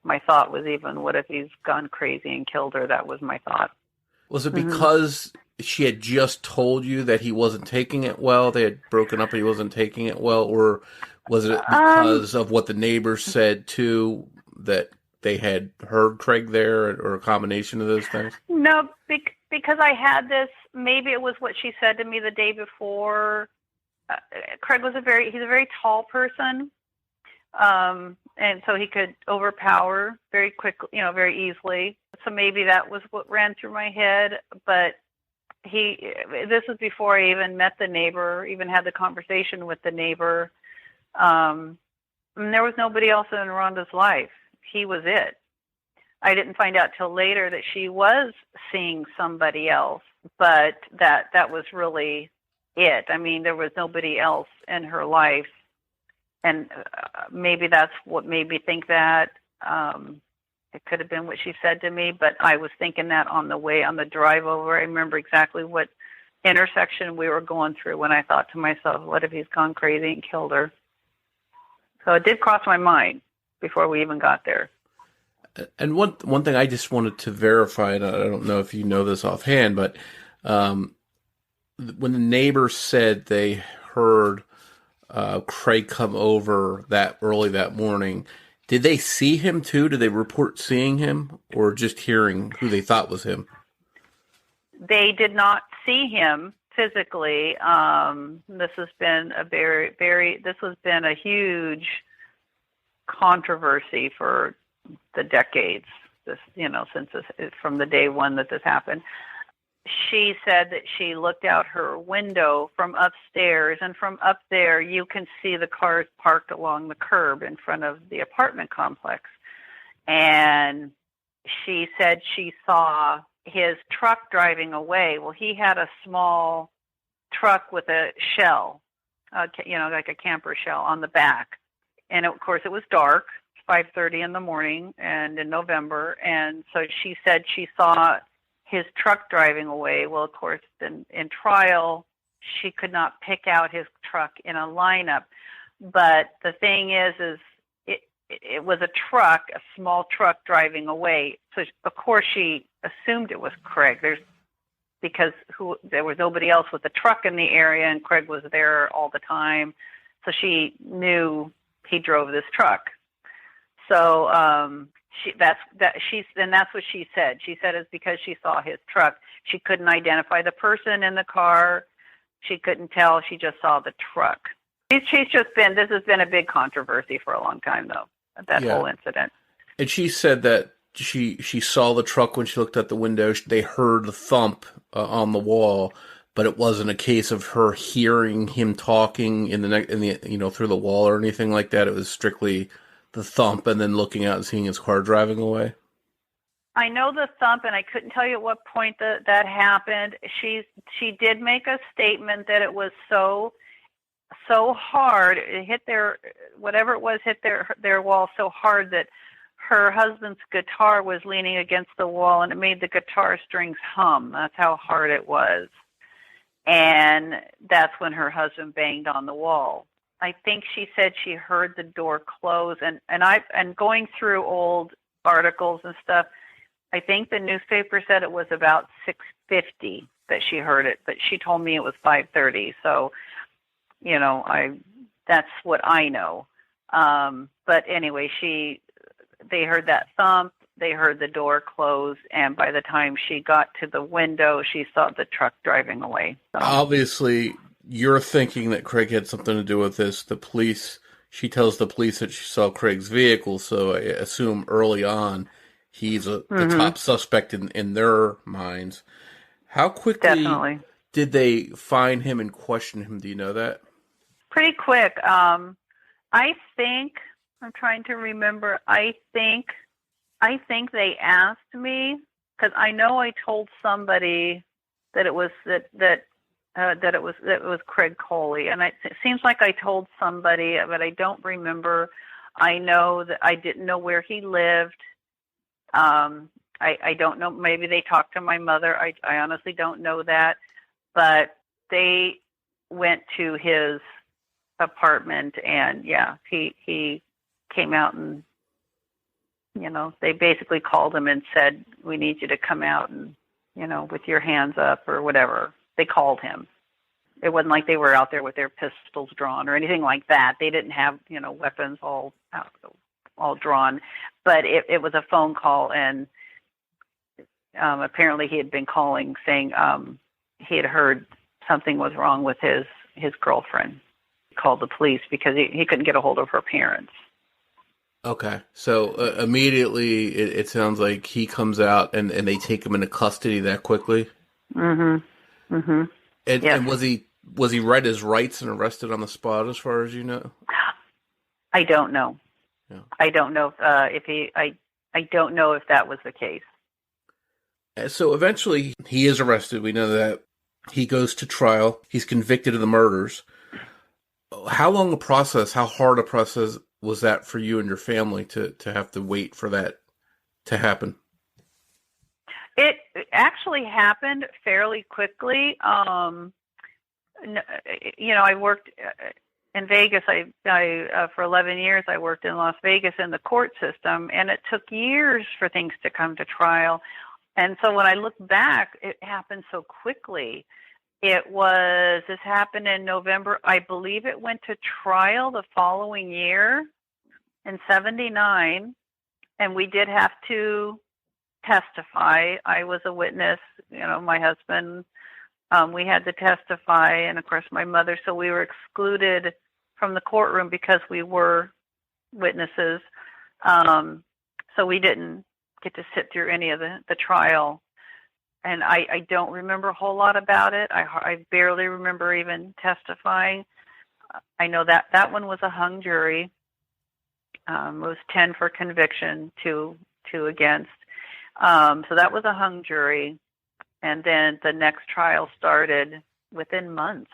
D: my thought was what if he's gone crazy and killed her? That was my thought.
C: Was it because she had just told you that he wasn't taking it well? They had broken up and he wasn't taking it well? Or was it because of what the neighbors said, too, that they had heard Craig there, or a combination of those things?
D: No, because I had this, maybe it was what she said to me the day before. Craig was he's a very tall person. And so he could overpower very quickly, very easily. So maybe that was what ran through my head. But this was before I even met the neighbor, even had the conversation with the neighbor. And there was nobody else in Rhonda's life. He was it. I didn't find out till later that she was seeing somebody else, but that was really it. I mean, there was nobody else in her life. And maybe that's what made me think that. It could have been what she said to me, but I was thinking that on the drive over. I remember exactly what intersection we were going through when I thought to myself, what if he's gone crazy and killed her? So it did cross my mind before we even got there.
C: And one thing I just wanted to verify, and I don't know if you know this offhand, but when the neighbors said they heard Craig come over that early that morning, did they see him too? Did they report seeing him, or just hearing who they thought was him?
D: They did not see him physically. This has been a huge controversy for the decades. From the day one that this happened. She said that she looked out her window from upstairs, and from up there you can see the cars parked along the curb in front of the apartment complex. And she said she saw his truck driving away. Well, he had a small truck with a shell, like a camper shell on the back. And of course it was dark, 5:30 in the morning, and in November. And so she said she saw his truck driving away. Well, of course, in trial, she could not pick out his truck in a lineup. But the thing is it was a truck, a small truck driving away. So, of course, she assumed it was Craig. Because there was nobody else with the truck in the area, and Craig was there all the time. So she knew he drove this truck. So that's what she said. She said it's because she saw his truck. She couldn't identify the person in the car. She couldn't tell. She just saw the truck. This has been a big controversy for a long time, though, that whole incident.
C: And she said that she saw the truck when she looked out the window. They heard the thump on the wall, but it wasn't a case of her hearing him talking through the wall or anything like that. It was strictly the thump and then looking out and seeing his car driving away.
D: I know the thump, and I couldn't tell you at what point that happened. She did make a statement that it was so hard, it hit whatever it was hit their wall so hard that her husband's guitar was leaning against the wall, and it made the guitar strings hum. That's how hard it was. And that's when her husband banged on the wall. I think she said she heard the door close, and going through old articles and stuff, I think the newspaper said it was about 6:50 that she heard it, but she told me it was 5:30. So, that's what I know. But anyway, they heard that thump, they heard the door close, and by the time she got to the window, she saw the truck driving away. So.
C: Obviously, you're thinking that Craig had something to do with this. She tells the police that she saw Craig's vehicle, so I assume early on he's the top suspect in their minds. How quickly did they find him and question him? Do you know that?
D: Pretty quick. I think, I'm trying to remember, I think they asked me, because I know I told somebody that it was that it was Craig Coley, and it seems like I told somebody, but I don't remember. I know that I didn't know where he lived. I don't know. Maybe they talked to my mother. I honestly don't know that, but they went to his apartment, and he came out, and they basically called him and said, "We need you to come out and with your hands up," or whatever. They called him. It wasn't like they were out there with their pistols drawn or anything like that. They didn't have weapons all drawn, but it was a phone call, and apparently he had been calling saying he had heard something was wrong with his girlfriend. He called the police because he couldn't get a hold of her parents.
C: Okay, so immediately it sounds like he comes out and they take him into custody that quickly.
D: Mm-hmm. Mm-hmm.
C: And was he read his rights and arrested on the spot, as far as you know?
D: I don't know.
C: Yeah.
D: I don't know if I don't know if that was the case.
C: So eventually he is arrested. We know that. He goes to trial. He's convicted of the murders. How long a process, how hard a process was that for you and your family to have to wait for that to happen?
D: It actually happened fairly quickly. I worked in Vegas. I for 11 years, I worked in Las Vegas in the court system, and it took years for things to come to trial. And so when I look back, it happened so quickly. This happened in November. I believe it went to trial the following year in 1979, and we did have to testify. I was a witness, my husband, we had to testify, and of course my mother, so we were excluded from the courtroom because we were witnesses. So we didn't get to sit through any of the trial. And I don't remember a whole lot about it. I barely remember even testifying. I know that one was a hung jury. It was 10 for conviction, 2 against. So that was a hung jury. And then the next trial started within months.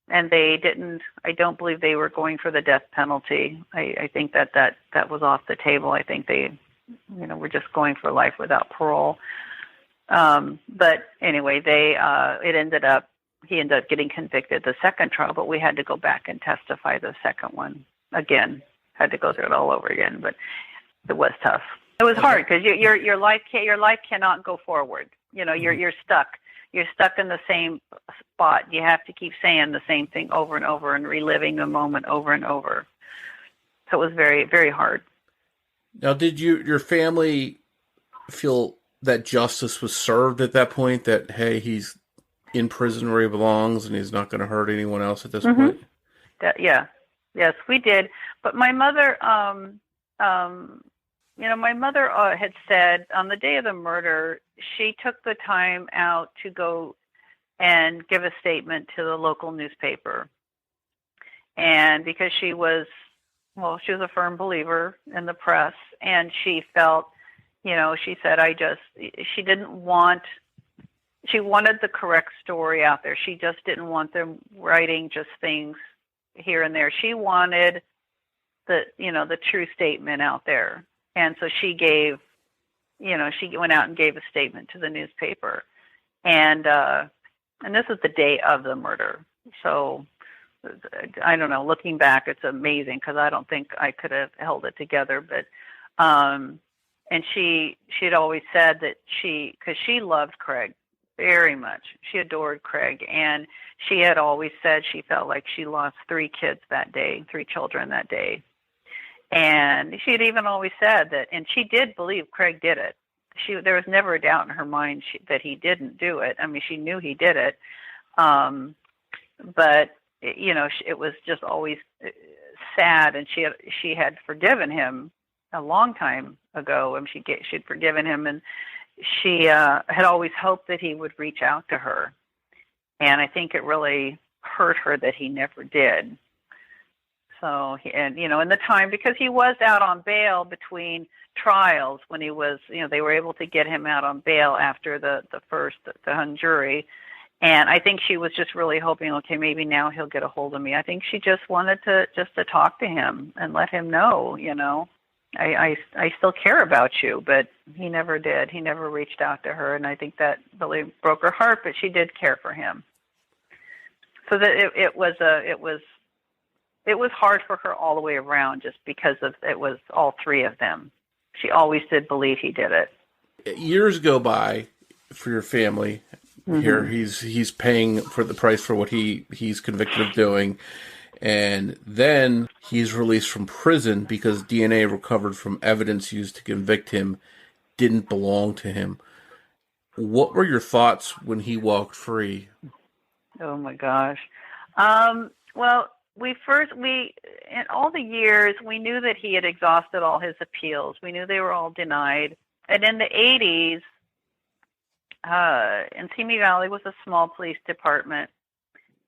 D: And I don't believe they were going for the death penalty. I think that was off the table. I think they, were just going for life without parole. But anyway, he ended up getting convicted the second trial, but we had to go back and testify the second one again. Had to go through it all over again, but it was tough. It was hard because your life cannot go forward. You're stuck. You're stuck in the same spot. You have to keep saying the same thing over and over and reliving the moment over and over. So it was very, very hard.
C: Now, did your family feel that justice was served at that point? That, hey, he's in prison where he belongs and he's not going to hurt anyone else at this point? Yes, we did. But my mother, my mother had said on the day of the murder, she took the time out to go and give a statement to the local newspaper. And because she was a firm believer in the press, and she felt, she said, she wanted the correct story out there. She just didn't want them writing just things here and there. She wanted the true statement out there. And so she she went out and gave a statement to the newspaper. And this was the day of the murder. So
D: I don't know, looking back, it's amazing because I don't think I could have held it together. But, and she had always said that because she loved Craig very much. She adored Craig. And she had always said she felt like she lost 3 children that day. And she had even always said that, and she did believe Craig did it. There was never a doubt in her mind that he didn't do it. I mean, she knew he did it. But, it was just always sad. And she had forgiven him a long time ago. And she'd forgiven him. And she had always hoped that he would reach out to her. And I think it really hurt her that he never did. So, in the time, because he was out on bail between trials when he was, they were able to get him out on bail after the hung jury. And I think she was just really hoping, okay, maybe now he'll get a hold of me. I think she just wanted to talk to him and let him know, I still care about you, but he never did. He never reached out to her. And I think that really broke her heart, but she did care for him. So that it was hard for her all the way around just because it was all 3 of them. She always did believe he did it.
C: Years go by for your family. Mm-hmm. Here he's paying for the price for what he's convicted of doing. And then he's released from prison because DNA recovered from evidence used to convict him didn't belong to him. What were your thoughts when he walked free?
D: Oh my gosh. Well, in all the years, we knew that he had exhausted all his appeals. We knew they were all denied. And in the 80s, in Simi Valley was a small police department.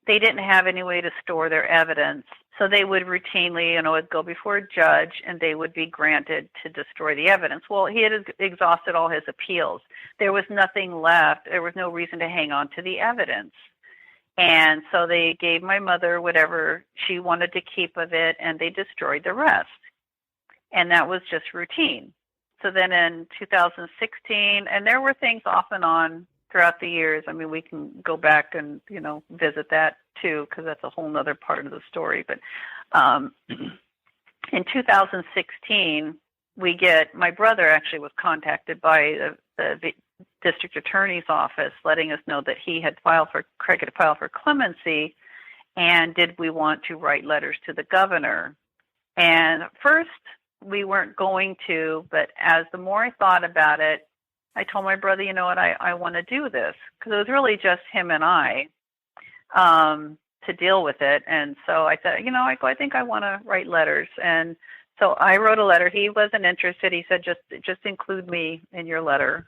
D: They didn't have any way to store their evidence. So they would routinely, it'd go before a judge and they would be granted to destroy the evidence. Well, he had exhausted all his appeals. There was nothing left. There was no reason to hang on to the evidence. And so they gave my mother whatever she wanted to keep of it, and they destroyed the rest. And that was just routine. So then in 2016, and there were things off and on throughout the years. I mean, we can go back and, visit that too, because that's a whole other part of the story. But in 2016, my brother actually was contacted by the district attorney's office letting us know that Craig had filed for clemency, and did we want to write letters to the governor? And first we weren't going to, but as the more I thought about it, I told my brother, you know what, I want to do this, because it was really just him and I to deal with it. And so I said, I think I want to write letters. And so I wrote a letter. He wasn't interested. He said, just include me in your letter.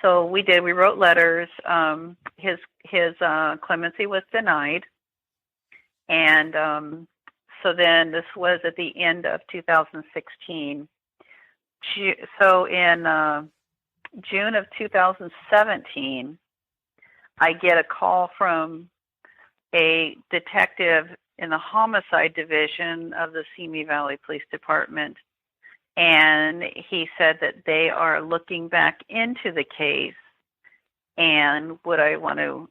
D: So we did. We wrote letters. His clemency was denied, and so then this was at the end of 2016. So in June of 2017, I get a call from a detective in the homicide division of the Simi Valley Police Department. And he said that they are looking back into the case, and would I want to,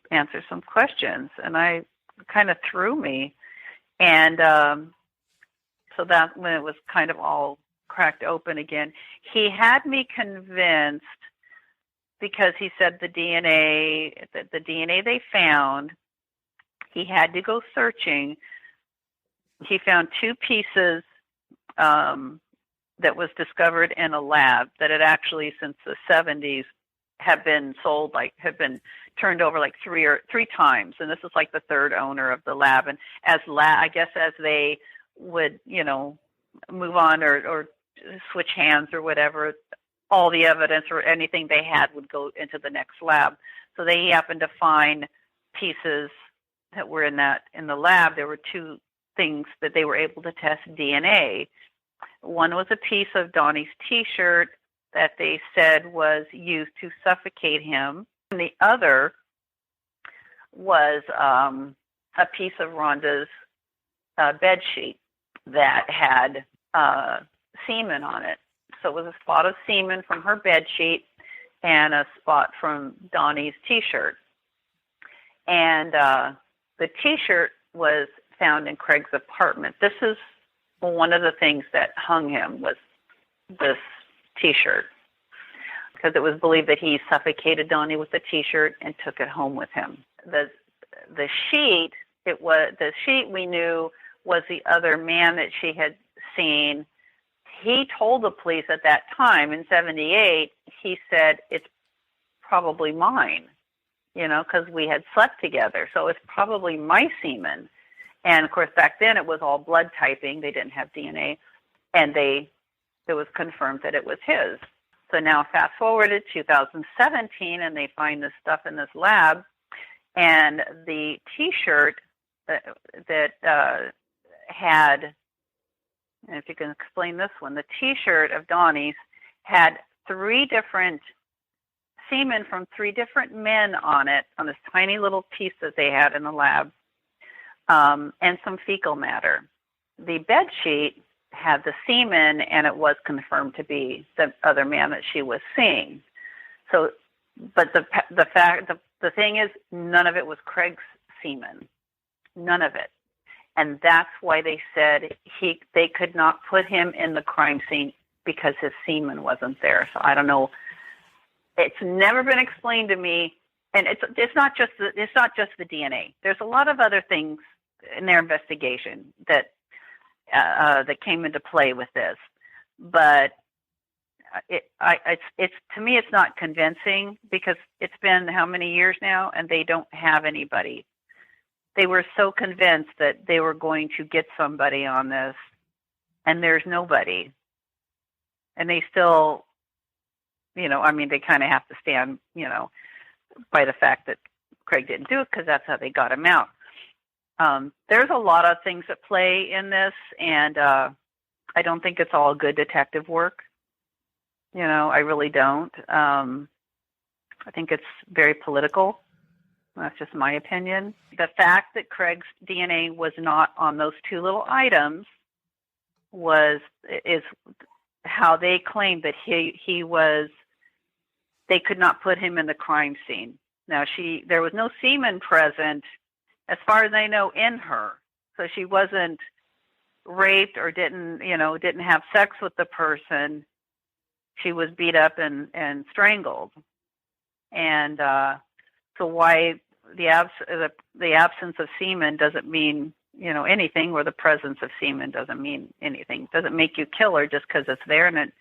D: answer some questions? And I kind of threw me. And so that when it was kind of all cracked open again, he had me convinced, because he said the DNA they found, he had to go searching. He found 2 pieces that was discovered in a lab that had actually, since the 70s, have been turned over like three times, and this is like the 3rd owner of the lab. And I guess as they would, move on or switch hands or whatever, all the evidence or anything they had would go into the next lab. So they happened to find pieces that were in the lab. There were 2 things that they were able to test DNA. One was a piece of Donnie's T-shirt that they said was used to suffocate him. And the other was a piece of Rhonda's bed sheet that had semen on it. So it was a spot of semen from her bed sheet and a spot from Donnie's T-shirt. And the T-shirt was found in Craig's apartment. This is one of the things that hung him, was this T-shirt, because it was believed that he suffocated Donnie with the T-shirt and took it home with him. The sheet, the sheet we knew was the other man that she had seen. He told the police at that time in '78. He said, "It's probably mine," because we had slept together, so it's probably my semen. And of course, back then it was all blood typing; they didn't have DNA, and it was confirmed that it was his. So now, fast forward to 2017, and they find this stuff in this lab, and the T-shirt that had, and if you can explain this one, the T-shirt of Donnie's had 3 different semen from 3 different men on it, on this tiny little piece that they had in the lab, and some fecal matter. The bed sheet had the semen, and it was confirmed to be the other man that she was seeing. So, but the thing is, none of it was Craig's semen, none of it, and that's why they said they could not put him in the crime scene, because his semen wasn't there. So I don't know. It's never been explained to me, and it's not just the DNA. There's a lot of other things in their investigation that came into play with this, but it's to me, it's not convincing, because it's been how many years now, and they don't have anybody. They were so convinced that they were going to get somebody on this, and there's nobody. And they still, they kind of have to stand, by the fact that Craig didn't do it, because that's how they got him out. There's a lot of things at play in this, and I don't think it's all good detective work. I really don't. I think it's very political. That's just my opinion. The fact that Craig's DNA was not on those 2 little items is how they claimed that he was. They could not put him in the crime scene. Now there was no semen present, as far as I know, in her. So she wasn't raped or didn't have sex with the person. She was beat up and strangled. And so why the absence of semen doesn't mean, anything, or the presence of semen doesn't mean anything. It doesn't make you kill her just because it's there, and it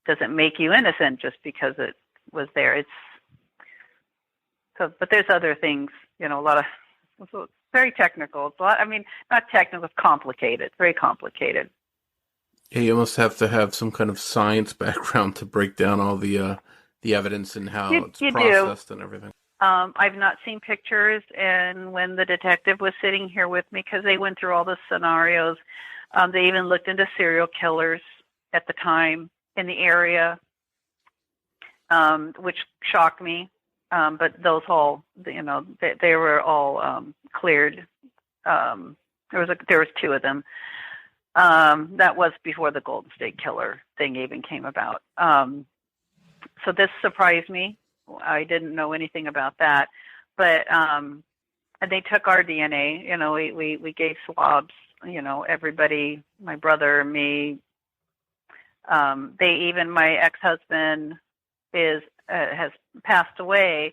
D: doesn't make you innocent just because it was there. But there's other things, a lot of. So it's very technical. It's a lot. Not technical. It's complicated. It's very complicated.
C: Yeah, you almost have to have some kind of science background to break down all the evidence and how it's processed and everything.
D: I've not seen pictures, and when the detective was sitting here with me, because they went through all the scenarios, they even looked into serial killers at the time in the area, which shocked me. But those all, they were all cleared. There was 2 of them. That was before the Golden State Killer thing even came about. So this surprised me. I didn't know anything about that. But and they took our DNA. We gave swabs. Everybody, my brother, me. My ex-husband has passed away,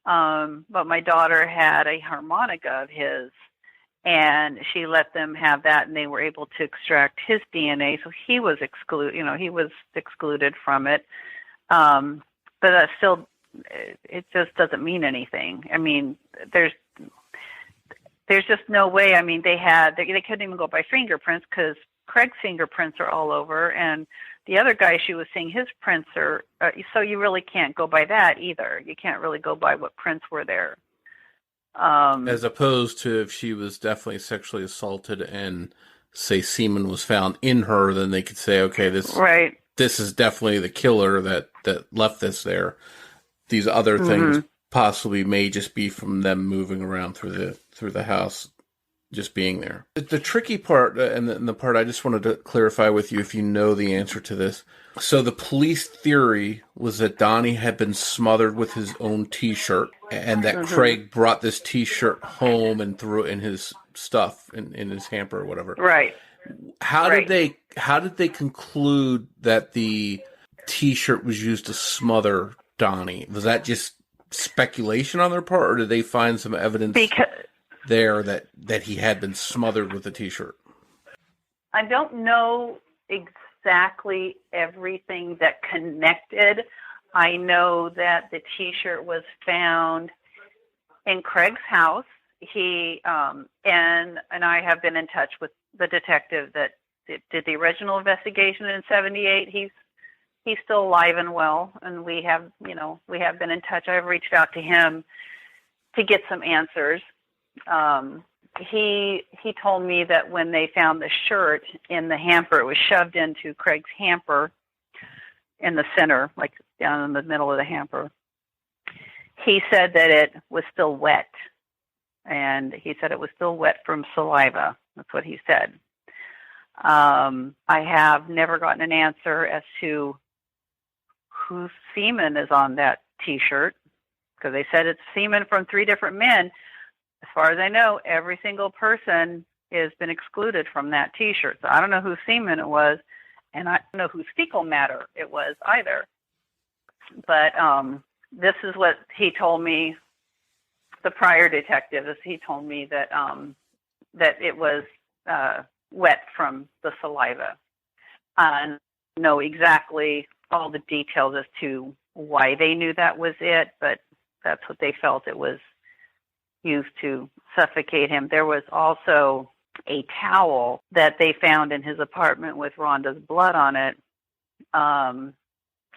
D: but my daughter had a harmonica of his, and she let them have that, and they were able to extract his DNA, so he was excluded from it. But still, it just doesn't mean anything. There's just no way. They couldn't even go by fingerprints, because Craig's fingerprints are all over, and the other guy she was seeing, his prints are, so you really can't go by that either. You can't really go by what prints were there.
C: As opposed to if she was definitely sexually assaulted and, say, semen was found in her, then they could say, okay, this is definitely the killer that left this there. These other things possibly may just be from them moving around through the house, just being there. The tricky part, and the part I just wanted to clarify with you, if you know the answer to this. So the police theory was that Donnie had been smothered with his own T-shirt, and that Craig brought this T-shirt home and threw it in his stuff in his hamper or whatever.
D: Right.
C: How did they conclude that the T-shirt was used to smother Donnie? Was that just speculation on their part, or did they find some evidence there that he had been smothered with the T-shirt?
D: I don't know exactly everything that connected. I know that the T-shirt was found in Craig's house. He and I have been in touch with the detective that did the original investigation in '78. He's still alive and well, and we have been in touch. I've reached out to him to get some answers. He told me that when they found the shirt in the hamper, it was shoved into Craig's hamper in the center, like down in the middle of the hamper. He said that it was still wet, and he said it was still wet from saliva. That's what he said. I have never gotten an answer as to whose semen is on that T-shirt, because they said it's semen from 3 different men. As far as I know, every single person has been excluded from that T-shirt. So I don't know whose semen it was, and I don't know whose fecal matter it was either. But this is what he told me, the prior detective. He told me that that it was wet from the saliva. I know exactly all the details as to why they knew that was it, but that's what they felt it was used to suffocate him. There was also a towel that they found in his apartment with Rhonda's blood on it.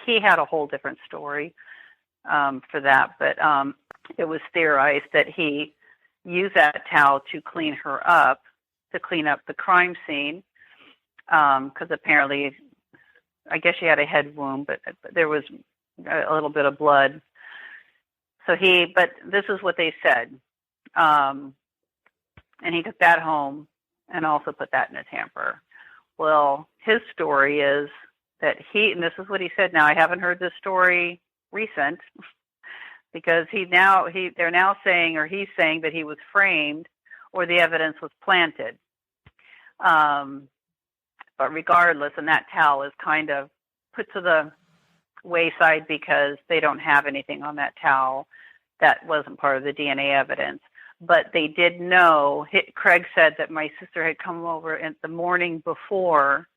D: He had a whole different story for that, but it was theorized that he used that towel to clean her up, to clean up the crime scene, because apparently, I guess she had a head wound, but there was a little bit of blood. But this is what they said. And he took that home and also put that in his hamper. Well, his story is that and this is what he said. Now, I haven't heard this story recent, because they're now saying, or he's saying, that he was framed or the evidence was planted. But regardless, and that towel is kind of put to the wayside because they don't have anything on that towel. That wasn't part of the DNA evidence. But they did know, Craig said that my sister had come over in the morning before,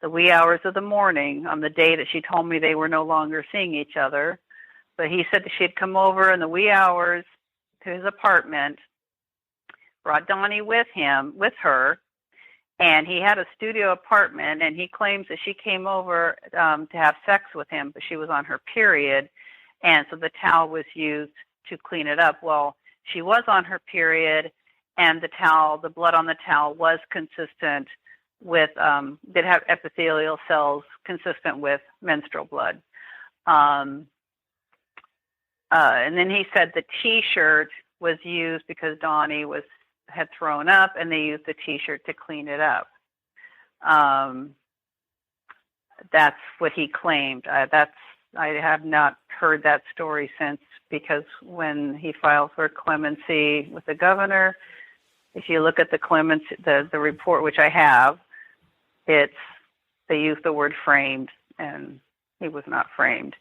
D: the wee hours of the morning, on the day that she told me they were no longer seeing each other. But he said that she had come over in the wee hours to his apartment, brought Donnie with her, and he had a studio apartment, and he claims that she came over to have sex with him, but she was on her period, and so the towel was used to clean it up. Well, she was on her period, and the blood on the towel was consistent with, did have epithelial cells consistent with menstrual blood. And then he said the T-shirt was used because Donnie had thrown up, and they used the T-shirt to clean it up. That's what he claimed. I have not heard that story since, because when he filed for clemency with the governor, if you look at the clemency, the report, which I have, they use the word framed, and he was not framed.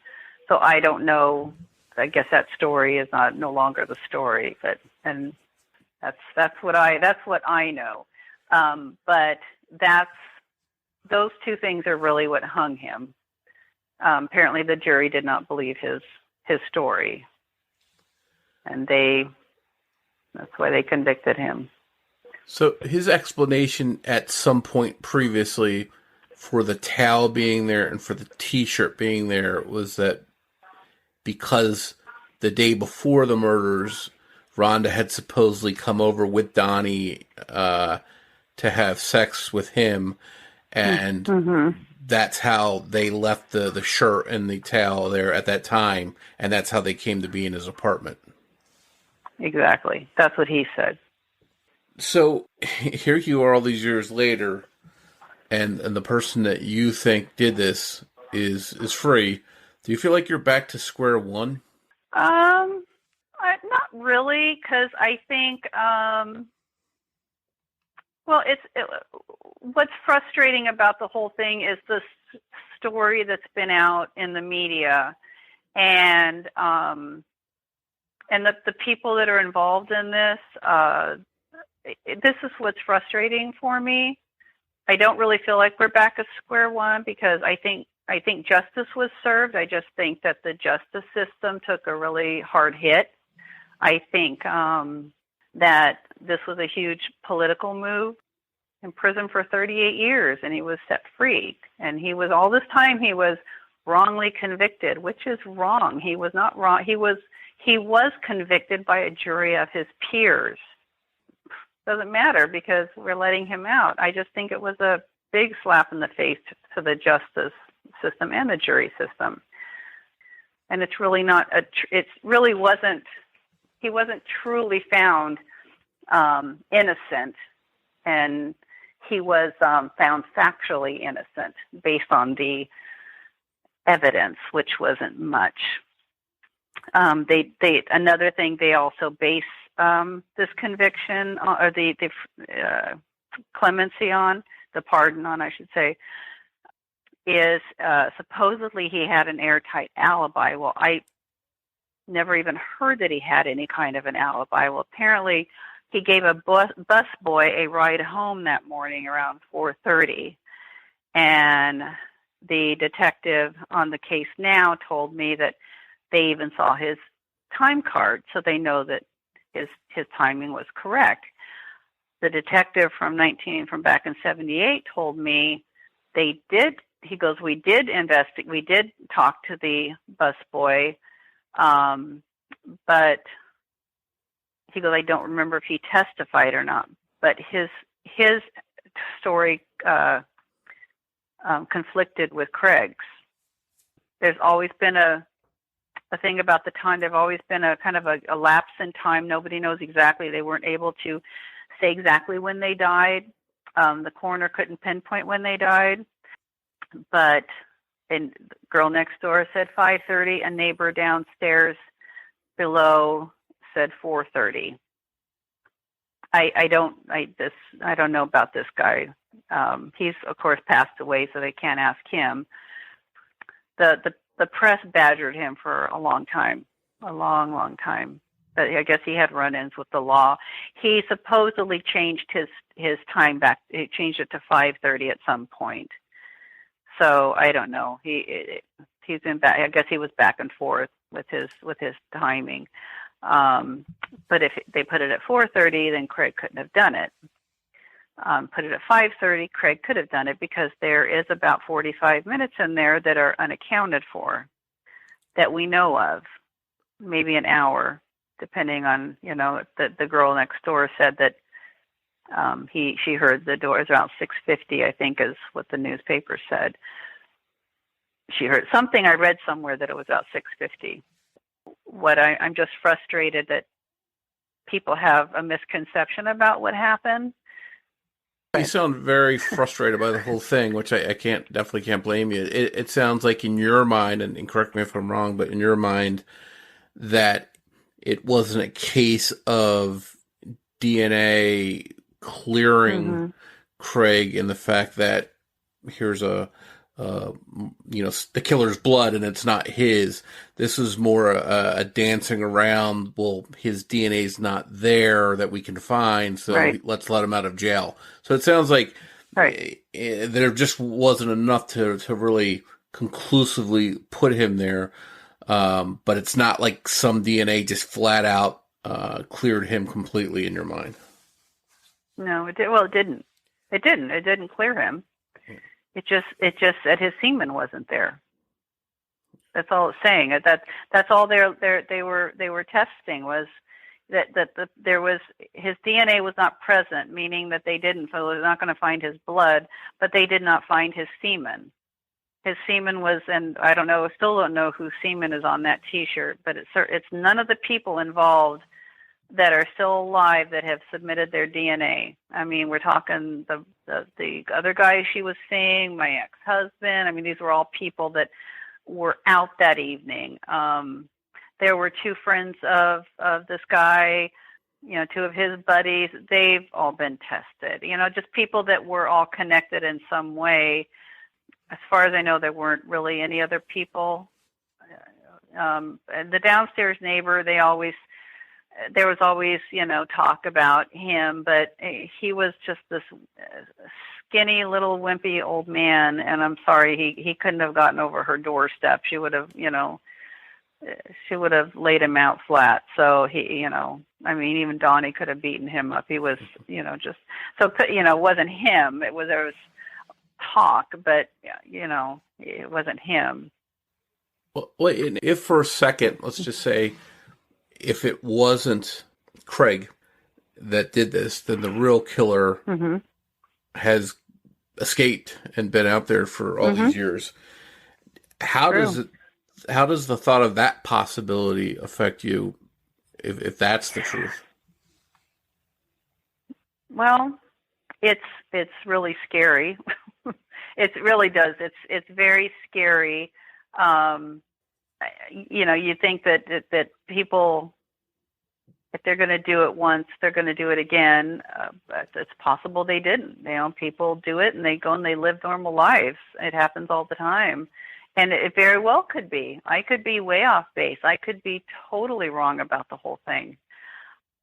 D: So I don't know. I guess that story is no longer the story, and that's what I know. But those two things are really what hung him. Apparently, the jury did not believe his story, and that's why they convicted him.
C: So his explanation at some point previously for the towel being there and for the T-shirt being there was that because the day before the murders, Rhonda had supposedly come over with Donnie to have sex with him, and that's how they left the shirt and the towel there at that time, and that's how they came to be in his apartment.
D: Exactly. That's what he said.
C: So here you are all these years later, and the person that you think did this is free. Do you feel like you're back to square one?
D: Not really, because I think Well, what's frustrating about the whole thing is the story that's been out in the media, and the people that are involved in this. This is what's frustrating for me. I don't really feel like we're back at square one, because I think justice was served. I just think that the justice system took a really hard hit. I think that this was a huge political move. In prison for 38 years, and he was set free. And he was, all this time, he was wrongly convicted, which is wrong. He was not wrong. He was convicted by a jury of his peers. Doesn't matter, because we're letting him out. I just think it was a big slap in the face to the justice system and the jury system. And it's really not he wasn't truly found innocent, and he was found factually innocent based on the evidence, which wasn't much. Another thing they also base this conviction or the clemency on, the pardon on, I should say, is supposedly he had an airtight alibi. Well, I never even heard that he had any kind of an alibi. Well, apparently he gave a bus boy a ride home that morning around 4:30, and the detective on the case now told me that they even saw his time card, so they know that his timing was correct. The detective from back in 78 told me they did. He goes, we did investigate. We did talk to the bus boy, but he goes, I don't remember if he testified or not. But his story conflicted with Craig's. There's always been a thing about the time. There's always been a kind of a lapse in time. Nobody knows exactly. They weren't able to say exactly when they died. The coroner couldn't pinpoint when they died. But the girl next door said 5:30. A neighbor downstairs below said 4:30. I don't know about this guy. He's of course passed away, so they can't ask him. The press badgered him for a long time, a long time. But I guess he had run-ins with the law. He supposedly changed his time back. He changed it to 5:30 at some point. So I don't know. He's been back. I guess he was back and forth with his timing. But if they put it at 4:30, then Craig couldn't have done it. Put it at 5:30, Craig could have done it, because there is about 45 minutes in there that are unaccounted for, that we know of, maybe an hour, depending on, the girl next door said that she heard the door is around 6:50, I think is what the newspaper said. She heard something. I read somewhere that it was about 6:50. I'm just frustrated that people have a misconception about what happened.
C: You sound very frustrated by the whole thing, which I definitely can't blame you. It sounds like in your mind, and correct me if I'm wrong, but in your mind, that it wasn't a case of DNA clearing Craig, and the fact that here's the killer's blood and it's not his. This is more a dancing around. Well, his DNA's not there that we can find, so let's let him out of jail. So it sounds like there just wasn't enough to really conclusively put him there. But it's not like some DNA just flat out cleared him completely in your mind.
D: No, it did. Well, it didn't. It didn't clear him. It just said his semen wasn't there. That's all it's saying. That's all they were testing, was that there was, his DNA was not present, meaning that they they're not going to find his blood, but they did not find his semen. His semen was, and I still don't know whose semen is on that T-shirt, but it's none of the people involved that are still alive that have submitted their DNA. I mean, we're talking the other guy she was seeing, my ex-husband. I mean, these were all people that were out that evening. There were two friends of this guy two of his buddies, they've all been tested. Just people that were all connected in some way. As far as I know, there weren't really any other people. And the downstairs neighbor, there was always, talk about him, but he was just this skinny little wimpy old man. And I'm sorry, he couldn't have gotten over her doorstep. She would have, laid him out flat. So even Donnie could have beaten him up. He was, it wasn't him. There was talk, but it wasn't him.
C: Well, if for a second, let's just say, if it wasn't Craig that did this, then the real killer has escaped and been out there for all these years. How does the thought of that possibility affect you, if that's the truth? Well,
D: it's really scary. It really does. It's very scary. You think that people, if they're going to do it once, they're going to do it again. But it's possible they didn't. People do it and they go and they live normal lives. It happens all the time. And it very well could be. I could be way off base. I could be totally wrong about the whole thing.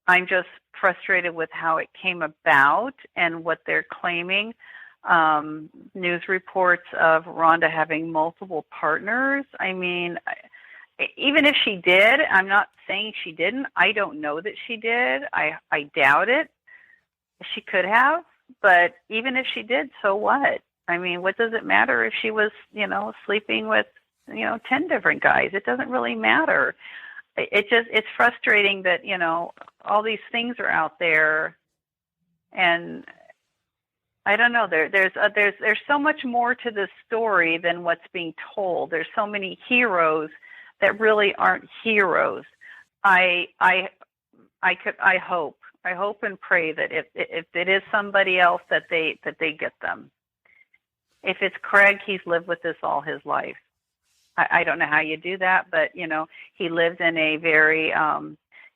D: I'm just frustrated with how it came about and what they're claiming. News reports of Rhonda having multiple partners. I mean, even if she did, I'm not saying she didn't. I don't know that she did. I doubt it. She could have, but even if she did, so what? I mean, what does it matter if she was, sleeping with, 10 different guys? It doesn't really matter. It's frustrating that, all these things are out there, and I don't know. There's so much more to this story than what's being told. There's so many heroes that really aren't heroes. I hope and pray that if it is somebody else, that they get them. If it's Craig, he's lived with this all his life. I don't know how you do that, but he lived in a very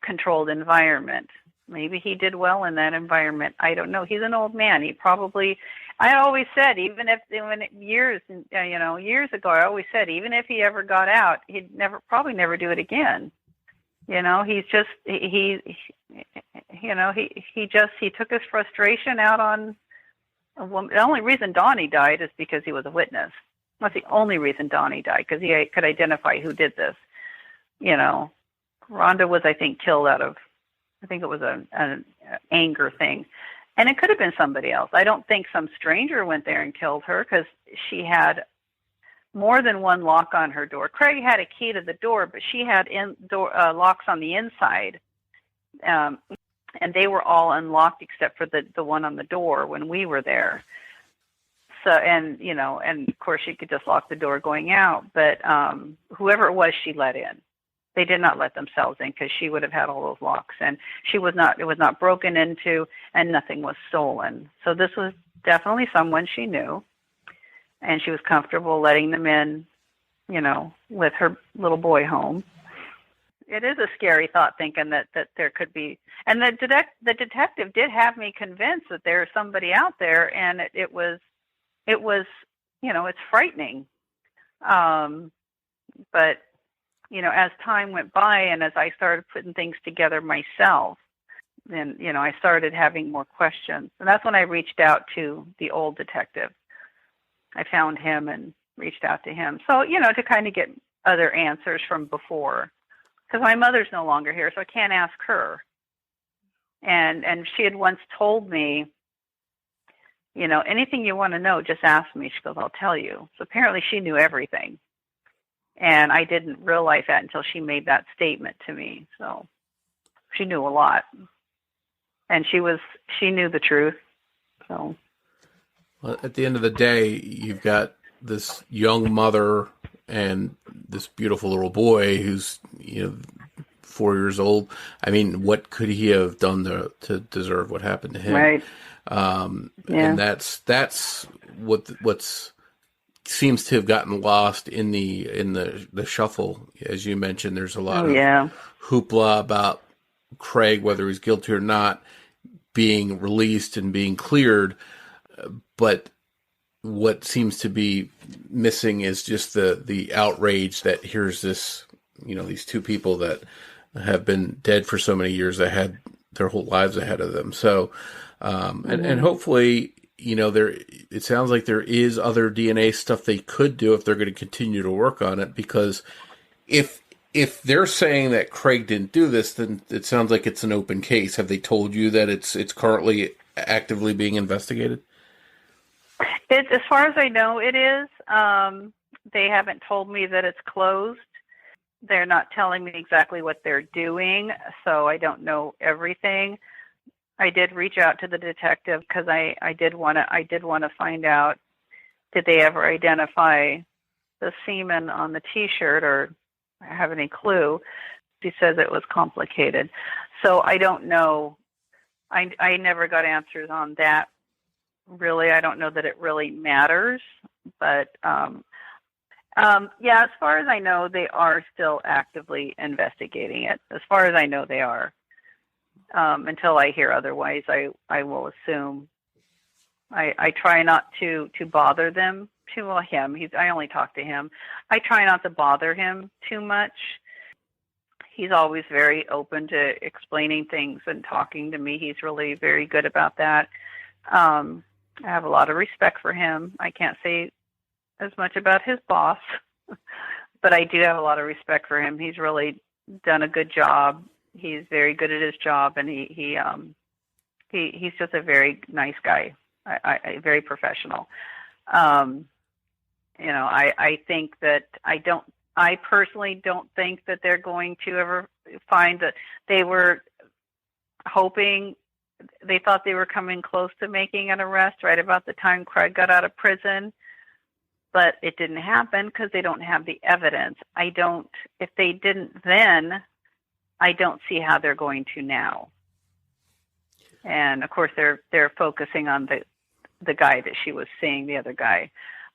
D: controlled environment. Maybe he did well in that environment. I don't know. He's an old man. He probably, I always said, years ago, I always said, even if he ever got out, he'd probably never do it again. He's just, he took his frustration out on a woman. The only reason Donnie died is because he was a witness. That's the only reason Donnie died, because he could identify who did this. Rhonda was, I think, killed out of, I think it was an anger thing. And it could have been somebody else. I don't think some stranger went there and killed her, because she had more than one lock on her door. Craig had a key to the door, but she had locks on the inside. And they were all unlocked except for the one on the door when we were there. So, and of course she could just lock the door going out. But whoever it was, she let in. They did not let themselves in, because she would have had all those locks, and it was not broken into, and nothing was stolen. So this was definitely someone she knew, and she was comfortable letting them in, with her little boy home. It is a scary thought, thinking that there could be, and the detective did have me convinced that there's somebody out there, and it was, it's frightening. But as time went by and as I started putting things together myself, then, I started having more questions. And that's when I reached out to the old detective. I found him and reached out to him. So, to kind of get other answers from before, because my mother's no longer here, so I can't ask her. And she had once told me, anything you want to know, just ask me. She goes, I'll tell you. So apparently she knew everything. And I didn't realize that until she made that statement to me. So she knew a lot. And she knew the truth. So,
C: well, at the end of the day, you've got this young mother and this beautiful little boy who's, 4 years old. I mean, what could he have done to deserve what happened to him?
D: Right.
C: And that's what's seems to have gotten lost in the shuffle. As you mentioned, there's a lot of hoopla about Craig, whether he's guilty or not, being released and being cleared. But what seems to be missing is just the outrage that here's this, these two people that have been dead for so many years, that had their whole lives ahead of them. So, and hopefully, it sounds like there is other DNA stuff they could do if they're going to continue to work on it, because if they're saying that Craig didn't do this, then it sounds like it's an open case. Have they told you that it's currently actively being investigated?
D: As far as I know, it is. They haven't told me that it's closed. They're not telling me exactly what they're doing, so I don't know everything. I did reach out to the detective because I did want to find out, did they ever identify the semen on the T-shirt or have any clue? She says it was complicated, so I don't know. I never got answers on that. Really, I don't know that it really matters, but yeah, as far as I know, they are still actively investigating it. As far as I know, they are. Until I hear otherwise, I will assume. I try not to bother them him. I only talk to him. I try not to bother him too much. He's always very open to explaining things and talking to me. He's really very good about that. I have a lot of respect for him. I can't say as much about his boss, but I do have a lot of respect for him. He's really done a good job. He's very good at his job, and he's just a very nice guy. Very professional. I think that I personally don't think that they're going to ever find that. They were hoping, they thought they were coming close to making an arrest right about the time Craig got out of prison, but it didn't happen because they don't have the evidence. If they didn't then, I don't see how they're going to now. And of course they're focusing on the guy that she was seeing, the other guy.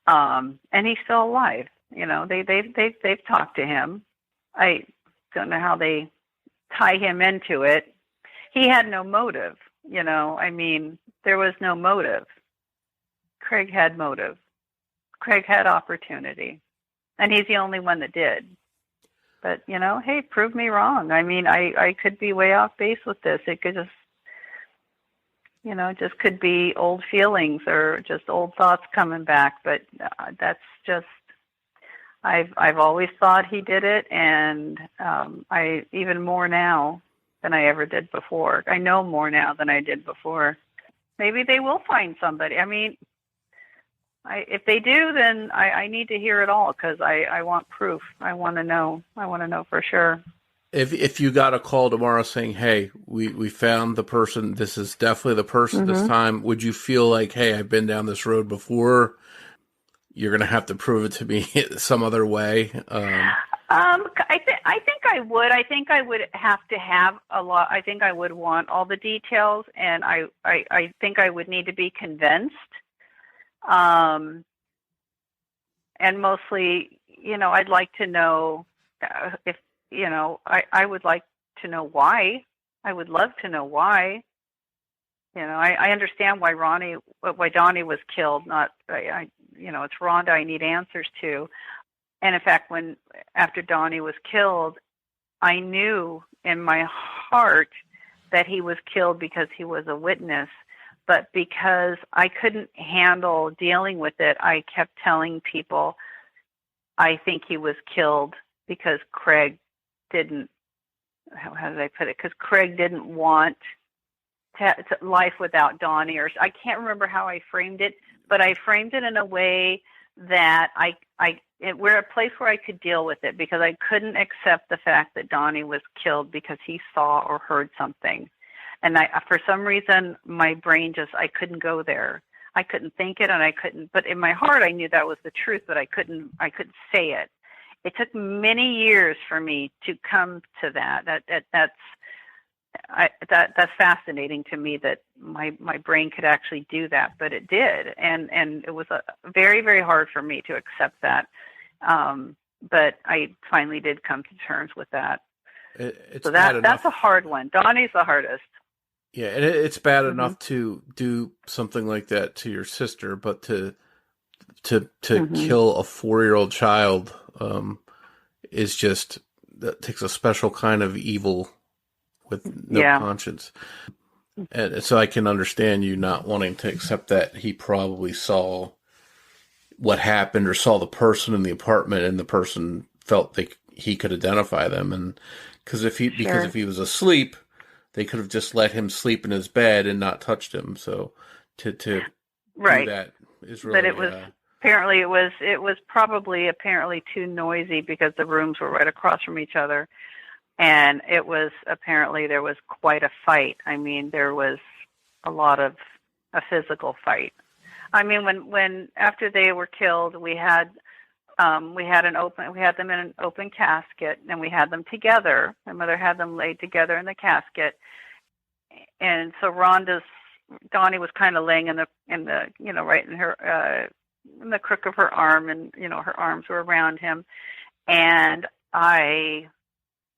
D: And he's still alive. They've talked to him. I don't know how they tie him into it. He had no motive, there was no motive. Craig had motive. Craig had opportunity, and he's the only one that did. But, hey, prove me wrong. I could be way off base with this. It could just could be old feelings or just old thoughts coming back. But that's just, I've always thought he did it, and I even more now than I ever did before. I know more now than I did before. Maybe they will find somebody. If they do, then I need to hear it all, because I want proof. I want to know. I want to know for sure.
C: If you got a call tomorrow saying, hey, we found the person, this is definitely the person this time, would you feel like, hey, I've been down this road before, you're going to have to prove it to me some other way? I think I would. I think I would have to have a lot. I think I would want all the details, and I think I would need to be convinced. And mostly, I'd like to know if, I would like to know why. I would love to know why. I understand why Donnie was killed. Not, it's Rhonda I need answers to. And in fact, after Donnie was killed, I knew in my heart that he was killed because he was a witness. But because I couldn't handle dealing with it, I kept telling people, I think he was killed because Craig didn't, how did I put it? Because Craig didn't want life without Donnie, or I can't remember how I framed it, but I framed it in a way that we're a place where I could deal with it, because I couldn't accept the fact that Donnie was killed because he saw or heard something. And for some reason, my brain I couldn't go there. I couldn't think it, and I couldn't, but in my heart, I knew that was the truth, but I couldn't say it. It took many years for me to come to that. That's fascinating to me, that my brain could actually do that, but it did. And it was very, very hard for me to accept that. But I finally did come to terms with that. It's
D: So
C: bad enough.
D: that's a hard one. Donnie's the hardest.
C: Yeah, and it's bad enough to do something like that to your sister, but to kill a 4-year-old child is just, that takes a special kind of evil with no conscience. And so I can understand you not wanting to accept that he probably saw what happened or saw the person in the apartment, and the person felt he could identify them, and because if he was asleep, they could have just let him sleep in his bed and not touched him. So to do that is really.
D: But it was apparently it was probably too noisy because the rooms were right across from each other, and it was apparently there was quite a fight. I mean, there was a lot of a physical fight. I mean, when after they were killed, we had them in an open casket, and we had them together. My mother had them laid together in the casket, and so Donnie was kind of laying in the right in her in the crook of her arm, and her arms were around him, and I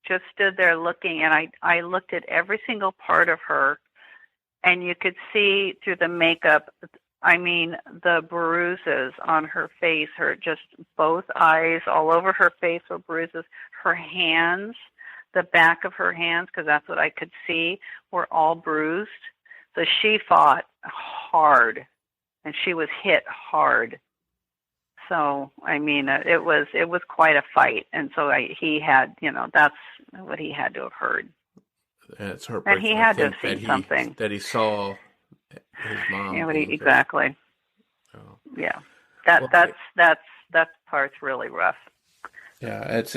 D: just stood there looking, and I looked at every single part of her, and you could see through the makeup. I mean, the bruises on her face, just both eyes, all over her face were bruises. Her hands, the back of her hands, because that's what I could see, were all bruised. So she fought hard, and she was hit hard. So, I mean, it was quite a fight. And so he had, that's what he had to have heard.
C: And it's heartbreaking.
D: And he had to have seen something.
C: That he saw his mom.
D: Yeah, exactly.
C: Oh.
D: Yeah, that part's really rough.
C: Yeah, it's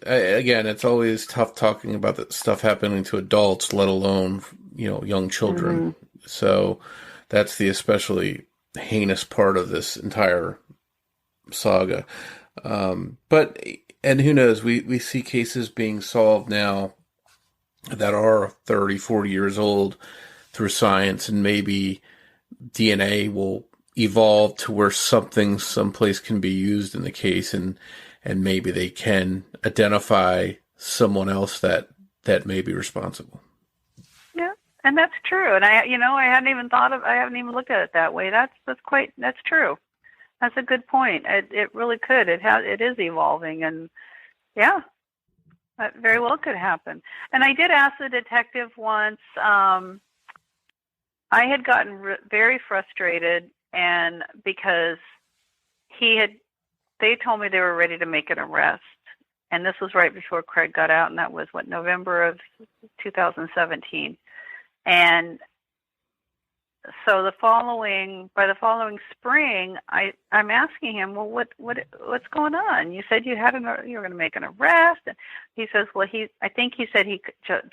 C: again, it's always tough talking about that stuff happening to adults, let alone young children. Mm-hmm. So that's the especially heinous part of this entire saga. But who knows? We see cases being solved now that are 30, 40 years old through science, and maybe DNA will evolve to where someplace can be used in the case, and maybe they can identify someone else that may be responsible.
D: Yeah, and that's true. And I hadn't even looked at it that way. That's true. That's a good point. It really could. It is evolving, and yeah, that very well could happen. And I did ask the detective once. I had gotten very frustrated, and because they told me they were ready to make an arrest, and this was right before Craig got out, and that was November of 2017, and so by the following spring, I'm asking him, well, what's going on? You said you were going to make an arrest, and he says, well, I think he said he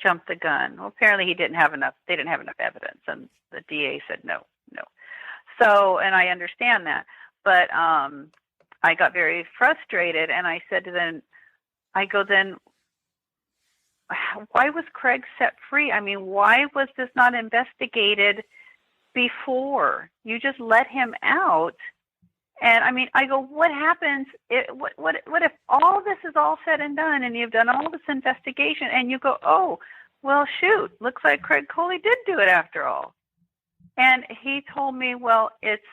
D: jumped the gun. Well, apparently they didn't have enough evidence, and the DA said no. So, and I understand that, but I got very frustrated, and I said then, why was Craig set free? I mean, why was this not investigated before? You just let him out. And I mean, I go, what happens what if all this is all said and done, and you've done all this investigation, and you go, oh, well, shoot, looks like Craig Coley did do it after all. And he told me, well, it's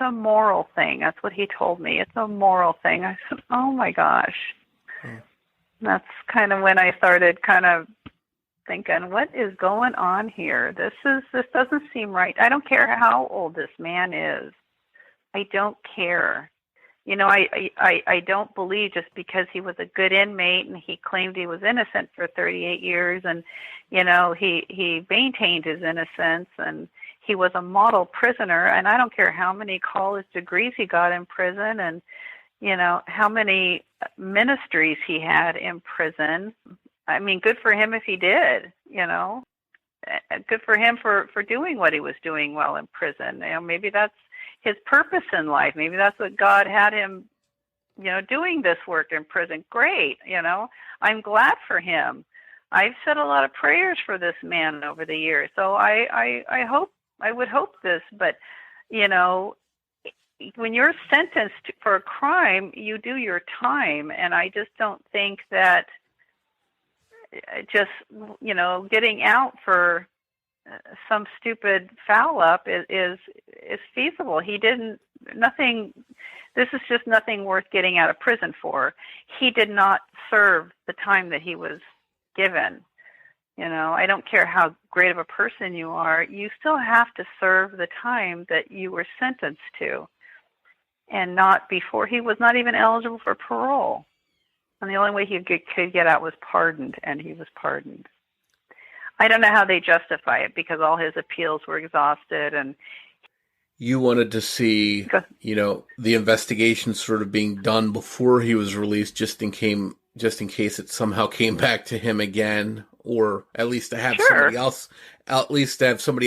D: a moral thing. That's what he told me. It's a moral thing. I said, oh my gosh. That's kind of when I started kind of thinking, what is going on here? This doesn't seem right. I don't care how old this man is. I don't care. I don't believe just because he was a good inmate and he claimed he was innocent for 38 years, and he maintained his innocence, and he was a model prisoner, and I don't care how many college degrees he got in prison, and how many ministries he had in prison. I mean, good for him if he did, good for him for doing what he was doing while in prison. Maybe that's his purpose in life. Maybe that's what God had him, doing this work in prison. Great. I'm glad for him. I've said a lot of prayers for this man over the years. So I would hope this, but when you're sentenced for a crime, you do your time. And I just don't think that just, getting out for some stupid foul up is feasible. He didn't, nothing, this is just nothing worth getting out of prison for. He did not serve the time that he was given. I don't care how great of a person you are, you still have to serve the time that you were sentenced to, and not before. He was not even eligible for parole. And the only way he could get out was pardoned, and he was pardoned. I don't know how they justify it, because all his appeals were exhausted. And
C: you wanted to see, the investigation sort of being done before he was released, just in case it somehow came back to him again, or at least to have somebody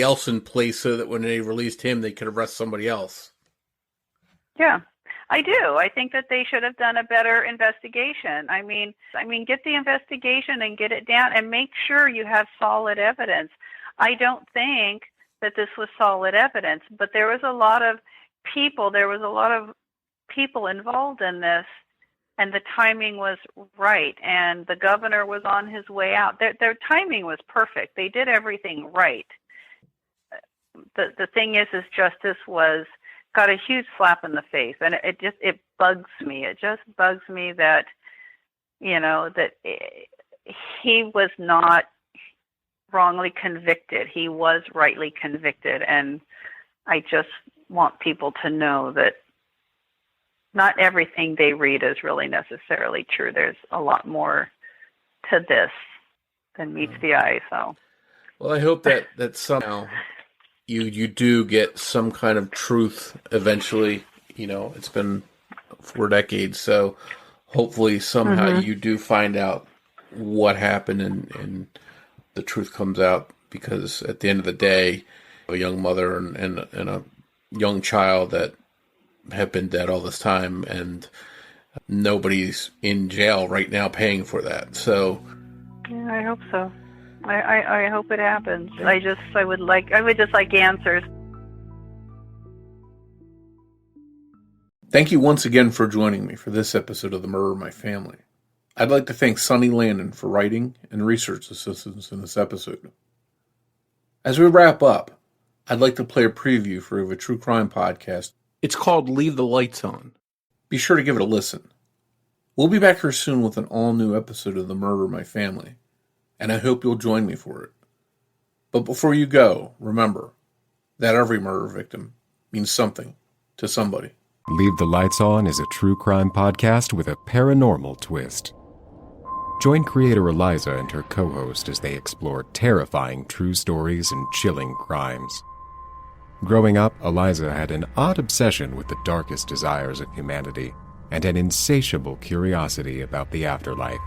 C: else in place, so that when they released him, they could arrest somebody else.
D: Yeah, I do. I think that they should have done a better investigation. I mean, get the investigation and get it down, and make sure you have solid evidence. I don't think that this was solid evidence, but there was a lot of people involved in this, and the timing was right, and the governor was on his way out. Their timing was perfect. They did everything right. The thing is justice got a huge slap in the face, and it bugs me. It just bugs me that, that he was not wrongly convicted. He was rightly convicted, and I just want people to know that not everything they read is really necessarily true. There's a lot more to this than meets the eye. So,
C: well, I hope that somehow you do get some kind of truth eventually. It's been 4 decades, so hopefully somehow you do find out what happened, and the truth comes out, because at the end of the day, a young mother and a young child that have been dead all this time, and nobody's in jail right now paying for that. So
D: yeah, I hope so. I hope it happens. I would just like answers.
C: Thank you once again for joining me for this episode of The Murder of My Family. I'd like to thank Sonny Landon for writing and research assistance in this episode. As we wrap up, I'd like to play a preview for a true crime podcast. It's called Leave the Lights On. Be sure to give it a listen. We'll be back here soon with an all-new episode of The Murder of My Family, and I hope you'll join me for it. But before you go, remember that every murder victim means something to somebody.
E: Leave the Lights On is a true crime podcast with a paranormal twist. Join creator Eliza and her co-host as they explore terrifying true stories and chilling crimes. Growing up, Eliza had an odd obsession with the darkest desires of humanity and an insatiable curiosity about the afterlife.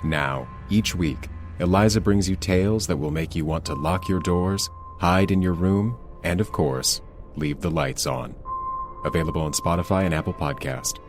E: Now, each week, Eliza brings you tales that will make you want to lock your doors, hide in your room, and of course, leave the lights on. Available on Spotify and Apple Podcast.